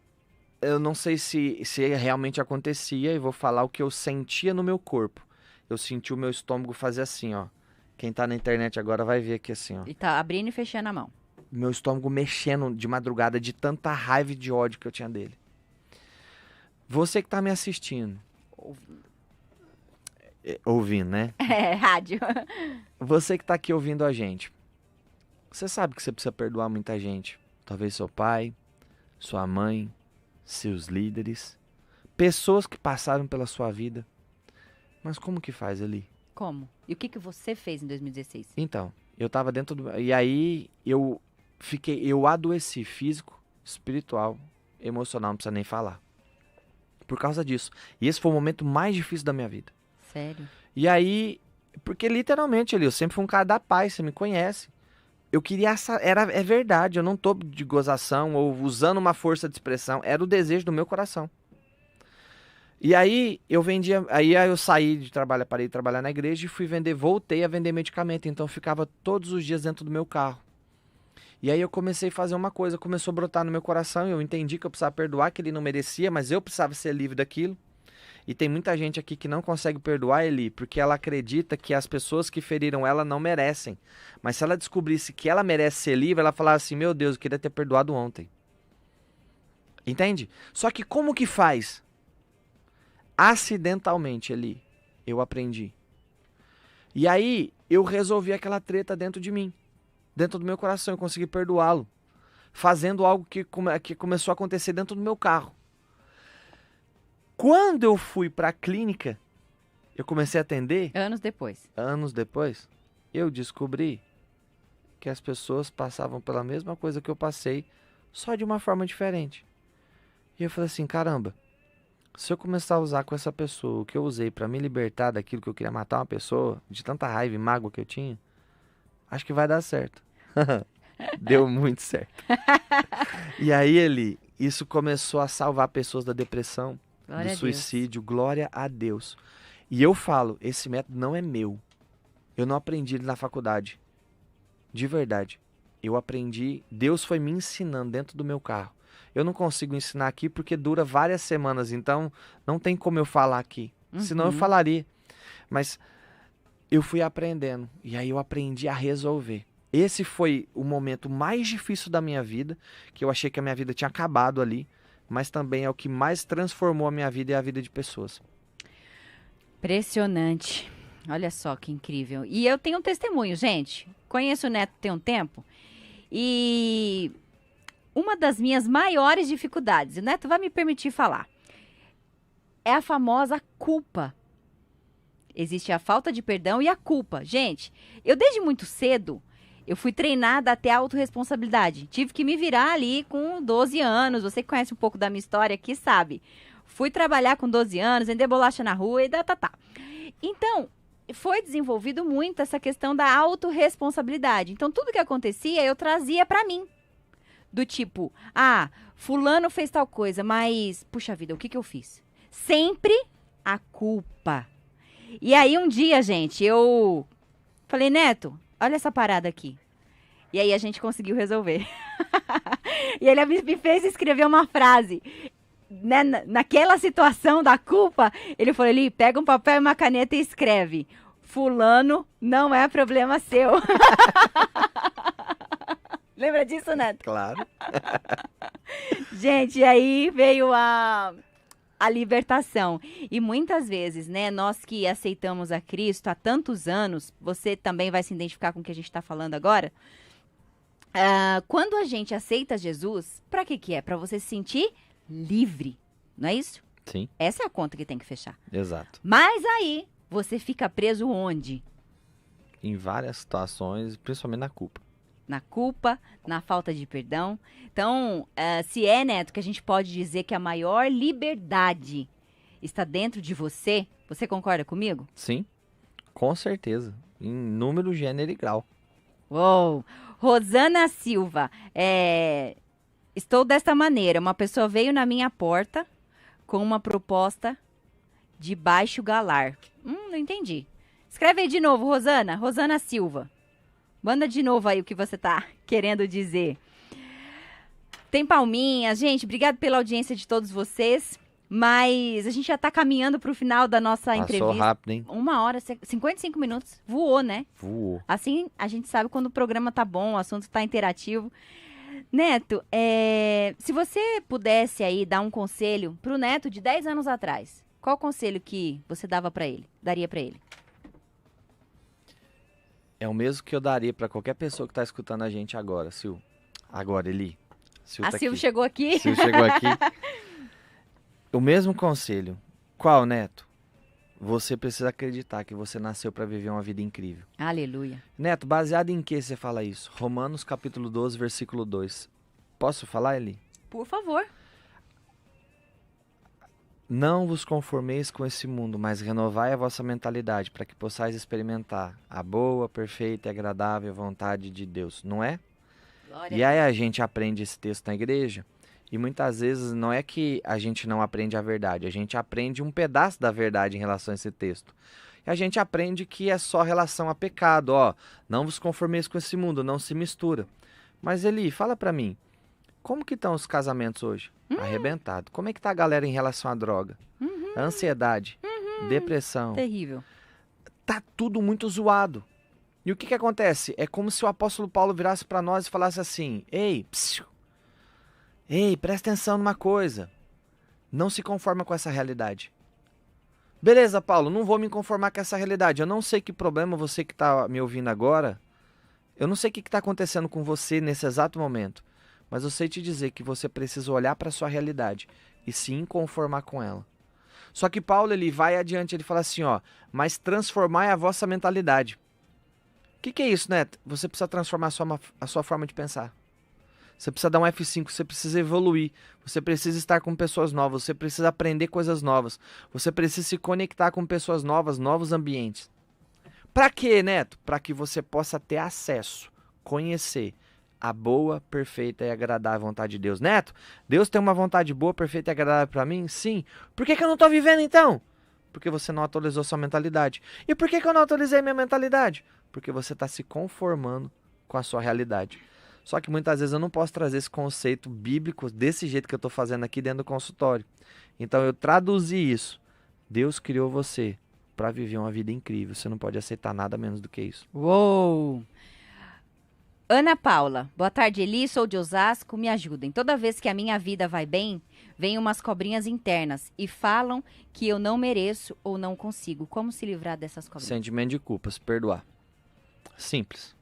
eu não sei se realmente acontecia e vou falar o que eu sentia no meu corpo. Eu senti o meu estômago fazer assim, ó. Quem tá na internet agora vai ver aqui assim, ó. E tá abrindo e fechando a mão. Meu estômago mexendo de madrugada de tanta raiva e de ódio que eu tinha dele. Você que tá me assistindo. Ouvindo, né? É, rádio. Você que tá aqui ouvindo a gente. Você sabe que você precisa perdoar muita gente. Talvez seu pai, sua mãe, seus líderes. Pessoas que passaram pela sua vida. Mas como que faz ali? Como? E o que você fez em 2016? Então, eu tava dentro do... E aí, eu adoeci físico, espiritual, emocional, não precisa nem falar. Por causa disso. E esse foi o momento mais difícil da minha vida. Sério? E aí, porque literalmente, ali, eu sempre fui um cara da paz, você me conhece. Eu queria... É verdade, eu não tô de gozação ou usando uma força de expressão. Era o desejo do meu coração. E aí eu vendia, aí eu saí de trabalho, parei de trabalhar na igreja e voltei a vender medicamento, então eu ficava todos os dias dentro do meu carro. E aí eu comecei a fazer uma coisa, começou a brotar no meu coração, eu entendi que eu precisava perdoar, que ele não merecia, mas eu precisava ser livre daquilo. E tem muita gente aqui que não consegue perdoar ele, porque ela acredita que as pessoas que feriram ela não merecem. Mas se ela descobrisse que ela merece ser livre, ela falava assim, meu Deus, eu queria ter perdoado ontem. Entende? Só que como que faz? Acidentalmente ali, eu aprendi. E aí, eu resolvi aquela treta dentro de mim. Dentro do meu coração, eu consegui perdoá-lo. Fazendo algo que começou a acontecer dentro do meu carro. Quando eu fui para a clínica, eu comecei a atender. Anos depois, eu descobri que as pessoas passavam pela mesma coisa que eu passei, só de uma forma diferente. E eu falei assim, caramba. Se eu começar a usar com essa pessoa o que eu usei pra me libertar daquilo que eu queria matar uma pessoa, de tanta raiva e mágoa que eu tinha, acho que vai dar certo. Deu muito certo. E aí, isso começou a salvar pessoas da depressão, glória do suicídio, glória a Deus. E eu falo, esse método não é meu. Eu não aprendi ele na faculdade. De verdade. Eu aprendi, Deus foi me ensinando dentro do meu carro. Eu não consigo ensinar aqui porque dura várias semanas, então não tem como eu falar aqui. Senão eu falaria. Mas eu fui aprendendo e aí eu aprendi a resolver. Esse foi o momento mais difícil da minha vida, que eu achei que a minha vida tinha acabado ali, mas também é o que mais transformou a minha vida e a vida de pessoas. Impressionante. Olha só que incrível. E eu tenho um testemunho, gente. Conheço o Neto tem um tempo. E uma das minhas maiores dificuldades, o Neto vai me permitir falar, é a famosa culpa. Existe a falta de perdão e a culpa. Gente, eu desde muito cedo, eu fui treinada a ter autorresponsabilidade. Tive que me virar ali com 12 anos. Você que conhece um pouco da minha história aqui sabe. Fui trabalhar com 12 anos, vender bolacha na rua e tá. Então, foi desenvolvido muito essa questão da autorresponsabilidade. Então, tudo que acontecia, eu trazia pra mim. Do tipo, fulano fez tal coisa, mas, puxa vida, o que eu fiz? Sempre a culpa. E aí, um dia, gente, eu falei, Neto, olha essa parada aqui. E aí, a gente conseguiu resolver. E ele me fez escrever uma frase. Né, naquela situação da culpa, ele falou ali, pega um papel e uma caneta e escreve, fulano não é problema seu. Lembra disso, Neto? Claro. Gente, aí veio a libertação. E muitas vezes, né, nós que aceitamos a Cristo há tantos anos, você também vai se identificar com o que a gente está falando agora, quando a gente aceita Jesus, para que é? Para você se sentir livre, não é isso? Sim. Essa é a conta que tem que fechar. Exato. Mas aí, você fica preso onde? Em várias situações, principalmente na culpa. Na culpa, na falta de perdão. Então, se Neto, que a gente pode dizer que a maior liberdade está dentro de você, você concorda comigo? Sim, com certeza. Em número, gênero e grau. Uou! Rosana Silva, estou desta maneira, uma pessoa veio na minha porta com uma proposta de baixo galar. Não entendi. Escreve aí de novo, Rosana. Rosana Silva. Manda de novo aí o que você tá querendo dizer. Tem palminhas. Gente, obrigado pela audiência de todos vocês. Mas a gente já tá caminhando pro final da nossa entrevista. Passou rápido, hein? 1h, 55 minutos. Voou, né? Voou. Assim, a gente sabe quando o programa tá bom, o assunto tá interativo. Neto, se você pudesse aí dar um conselho pro Neto de 10 anos atrás, qual o conselho que você daria pra ele? É o mesmo que eu daria pra qualquer pessoa que tá escutando a gente agora, Sil. Agora, Eli. Sil A tá Sil aqui. chegou aqui. Sil chegou aqui. O mesmo conselho. Qual, Neto? Você precisa acreditar que você nasceu para viver uma vida incrível. Aleluia. Neto, baseado em que você fala isso? Romanos capítulo 12, versículo 2. Posso falar, Eli? Por favor. Não vos conformeis com esse mundo, mas renovai a vossa mentalidade para que possais experimentar a boa, perfeita e agradável vontade de Deus. Não é? Glória. E aí a gente aprende esse texto na igreja. E muitas vezes não é que a gente não aprende a verdade, a gente aprende um pedaço da verdade em relação a esse texto. E a gente aprende que é só relação a pecado, não vos conformeis com esse mundo, não se mistura. Mas Eli, fala pra mim, como que estão os casamentos hoje? Arrebentado. Como é que tá a galera em relação à droga? A ansiedade, depressão. Terrível. Tá tudo muito zoado. E o que acontece? É como se o apóstolo Paulo virasse pra nós e falasse assim, Ei, presta atenção numa coisa. Não se conforma com essa realidade. Beleza, Paulo, não vou me conformar com essa realidade. Eu não sei que problema você que está me ouvindo agora. Eu não sei o que está acontecendo com você nesse exato momento. Mas eu sei te dizer que você precisa olhar para a sua realidade e se inconformar com ela. Só que Paulo, ele vai adiante, ele fala assim, mas transformai a vossa mentalidade. O que é isso, Neto? Você precisa transformar a sua forma de pensar. Você precisa dar um F5, você precisa evoluir, você precisa estar com pessoas novas, você precisa aprender coisas novas, você precisa se conectar com pessoas novas, novos ambientes. Para quê, Neto? Para que você possa ter acesso, conhecer a boa, perfeita e agradável vontade de Deus. Neto, Deus tem uma vontade boa, perfeita e agradável para mim? Sim. Por que eu não estou vivendo então? Porque você não atualizou sua mentalidade. E por que eu não atualizei minha mentalidade? Porque você está se conformando com a sua realidade. Só que muitas vezes eu não posso trazer esse conceito bíblico desse jeito que eu estou fazendo aqui dentro do consultório. Então eu traduzi isso. Deus criou você para viver uma vida incrível. Você não pode aceitar nada menos do que isso. Uou! Ana Paula, boa tarde, Eli, sou de Osasco, me ajudem. Toda vez que a minha vida vai bem, vem umas cobrinhas internas e falam que eu não mereço ou não consigo. Como se livrar dessas cobrinhas? Sentimento de culpa, se perdoar. Simples.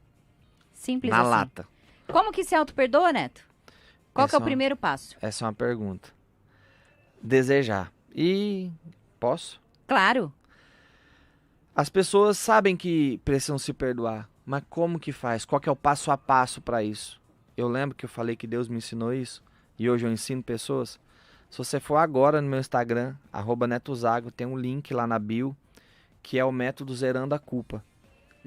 Simples Na assim. lata. Como que se auto-perdoa, Neto? Qual que é o primeiro passo? Essa é uma pergunta. Desejar. E posso? Claro. As pessoas sabem que precisam se perdoar, mas como que faz? Qual que é o passo a passo para isso? Eu lembro que eu falei que Deus me ensinou isso e hoje eu ensino pessoas. Se você for agora no meu Instagram, @netozago, tem um link lá na bio que é o método Zerando a Culpa.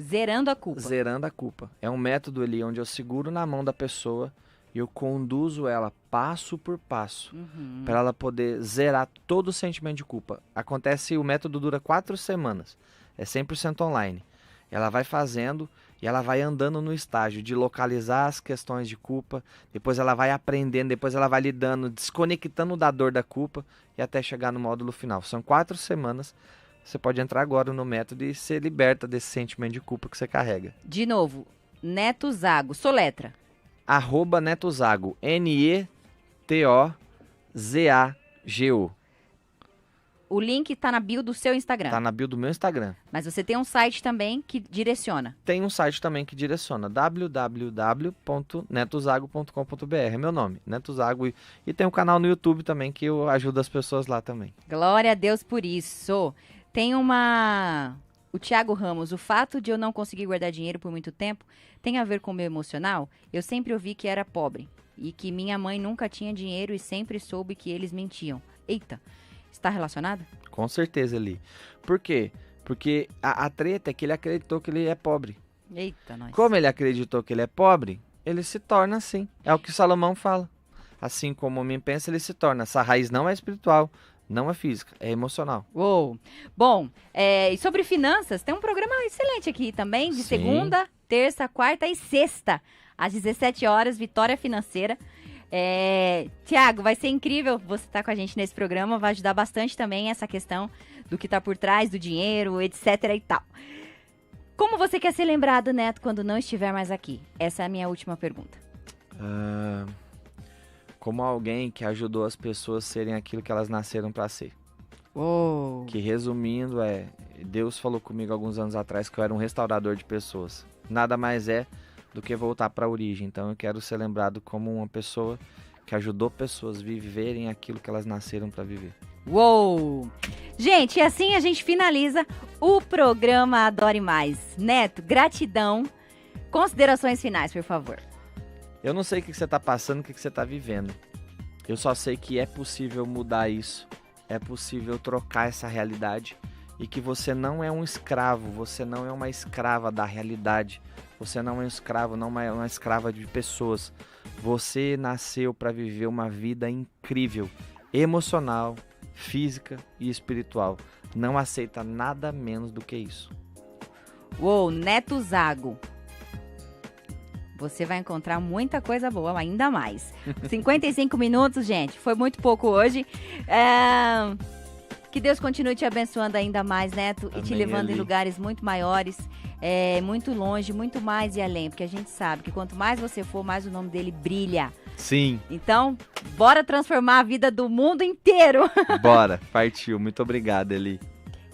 Zerando a culpa. Zerando a culpa. É um método ali onde eu seguro na mão da pessoa e eu conduzo ela passo por passo para ela poder zerar todo o sentimento de culpa. O método dura 4 semanas. É 100% online. Ela vai fazendo e ela vai andando no estágio de localizar as questões de culpa. Depois ela vai aprendendo, depois ela vai lidando, desconectando da dor da culpa e até chegar no módulo final. São 4 semanas. Você pode entrar agora no método e ser liberta desse sentimento de culpa que você carrega. De novo, Neto Zago, soletra. @netozago, NETOZAGO. O link tá na bio do seu Instagram. Tá na bio do meu Instagram. Mas você tem um site também que direciona. Tem um site também que direciona, www.netozago.com.br, é meu nome, Neto Zago. E tem um canal no YouTube também que eu ajudo as pessoas lá também. Glória a Deus por isso. Tem o Thiago Ramos, o fato de eu não conseguir guardar dinheiro por muito tempo tem a ver com o meu emocional? Eu sempre ouvi que era pobre e que minha mãe nunca tinha dinheiro e sempre soube que eles mentiam. Eita, está relacionado? Com certeza, Eli. Por quê? Porque a treta é que ele acreditou que ele é pobre. Eita, nós. Como ele acreditou que ele é pobre, ele se torna assim. É o que Salomão fala. Assim como o homem pensa, ele se torna. Essa raiz não é espiritual, não é física, é emocional. Uou. Bom, e sobre finanças, tem um programa excelente aqui também, de Sim. segunda, terça, quarta e sexta, às 17 horas, Vitória Financeira. Tiago, vai ser incrível você estar com a gente nesse programa, vai ajudar bastante também essa questão do que está por trás do dinheiro, etc e tal. Como você quer ser lembrado, Neto, quando não estiver mais aqui? Essa é a minha última pergunta. Como alguém que ajudou as pessoas a serem aquilo que elas nasceram para ser. Uou. Que resumindo Deus falou comigo alguns anos atrás que eu era um restaurador de pessoas. Nada mais é do que voltar para a origem. Então eu quero ser lembrado como uma pessoa que ajudou pessoas a viverem aquilo que elas nasceram para viver. Uou! Gente, e assim a gente finaliza o programa Adore Mais. Neto, gratidão. Considerações finais, por favor. Eu não sei o que você está passando, o que você está vivendo. Eu só sei que é possível mudar isso. É possível trocar essa realidade. E que você não é um escravo, você não é uma escrava da realidade. Você não é um escravo, não é uma escrava de pessoas. Você nasceu para viver uma vida incrível, emocional, física e espiritual. Não aceita nada menos do que isso. Uou, Neto Zago. Você vai encontrar muita coisa boa, ainda mais. 55 minutos, gente. Foi muito pouco hoje. Que Deus continue te abençoando ainda mais, Neto. Amém, e te levando em lugares muito maiores, muito longe, muito mais e além. Porque a gente sabe que quanto mais você for, mais o nome dele brilha. Sim. Então, bora transformar a vida do mundo inteiro. Bora, partiu. Muito obrigado, Eli.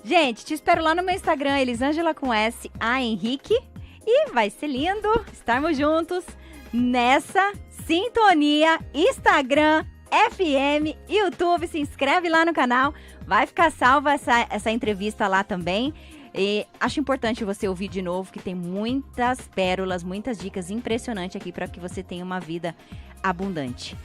Gente, te espero lá no meu Instagram, Elisângela com S, A Henrique. E vai ser lindo estarmos juntos nessa sintonia. Instagram, FM, YouTube, se inscreve lá no canal. Vai ficar salva essa entrevista lá também. E acho importante você ouvir de novo, que tem muitas pérolas, muitas dicas impressionantes aqui para que você tenha uma vida abundante.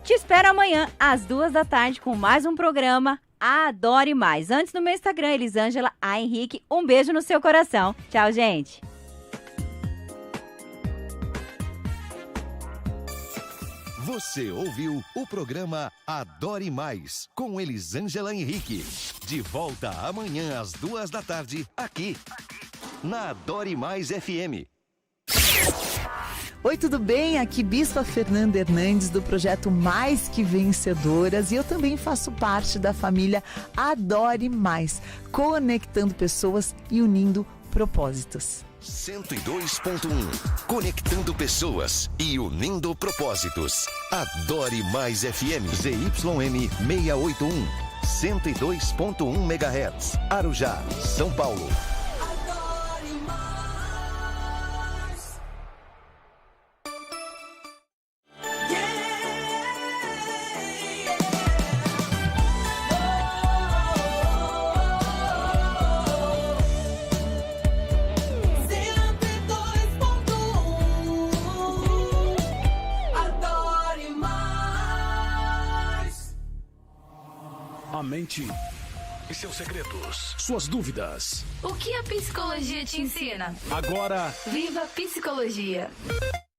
Te espero amanhã, às 14h, com mais um programa Adore Mais. Antes, no meu Instagram, Elisângela A Henrique. Um beijo no seu coração. Tchau, gente. Você ouviu o programa Adore Mais, com Elisângela Henrique. De volta amanhã às 14h, aqui, na Adore Mais FM. Oi, tudo bem? Aqui Bispa Fernanda Hernandes, do projeto Mais Que Vencedoras, e eu também faço parte da família Adore Mais, conectando pessoas e unindo propósitos. 102.1. Conectando pessoas e unindo propósitos. Adore Mais FM. ZYM 681. 102.1 MHz. Arujá, São Paulo. A mente e seus segredos, suas dúvidas. O que a psicologia te ensina? Agora, Viva a Psicologia!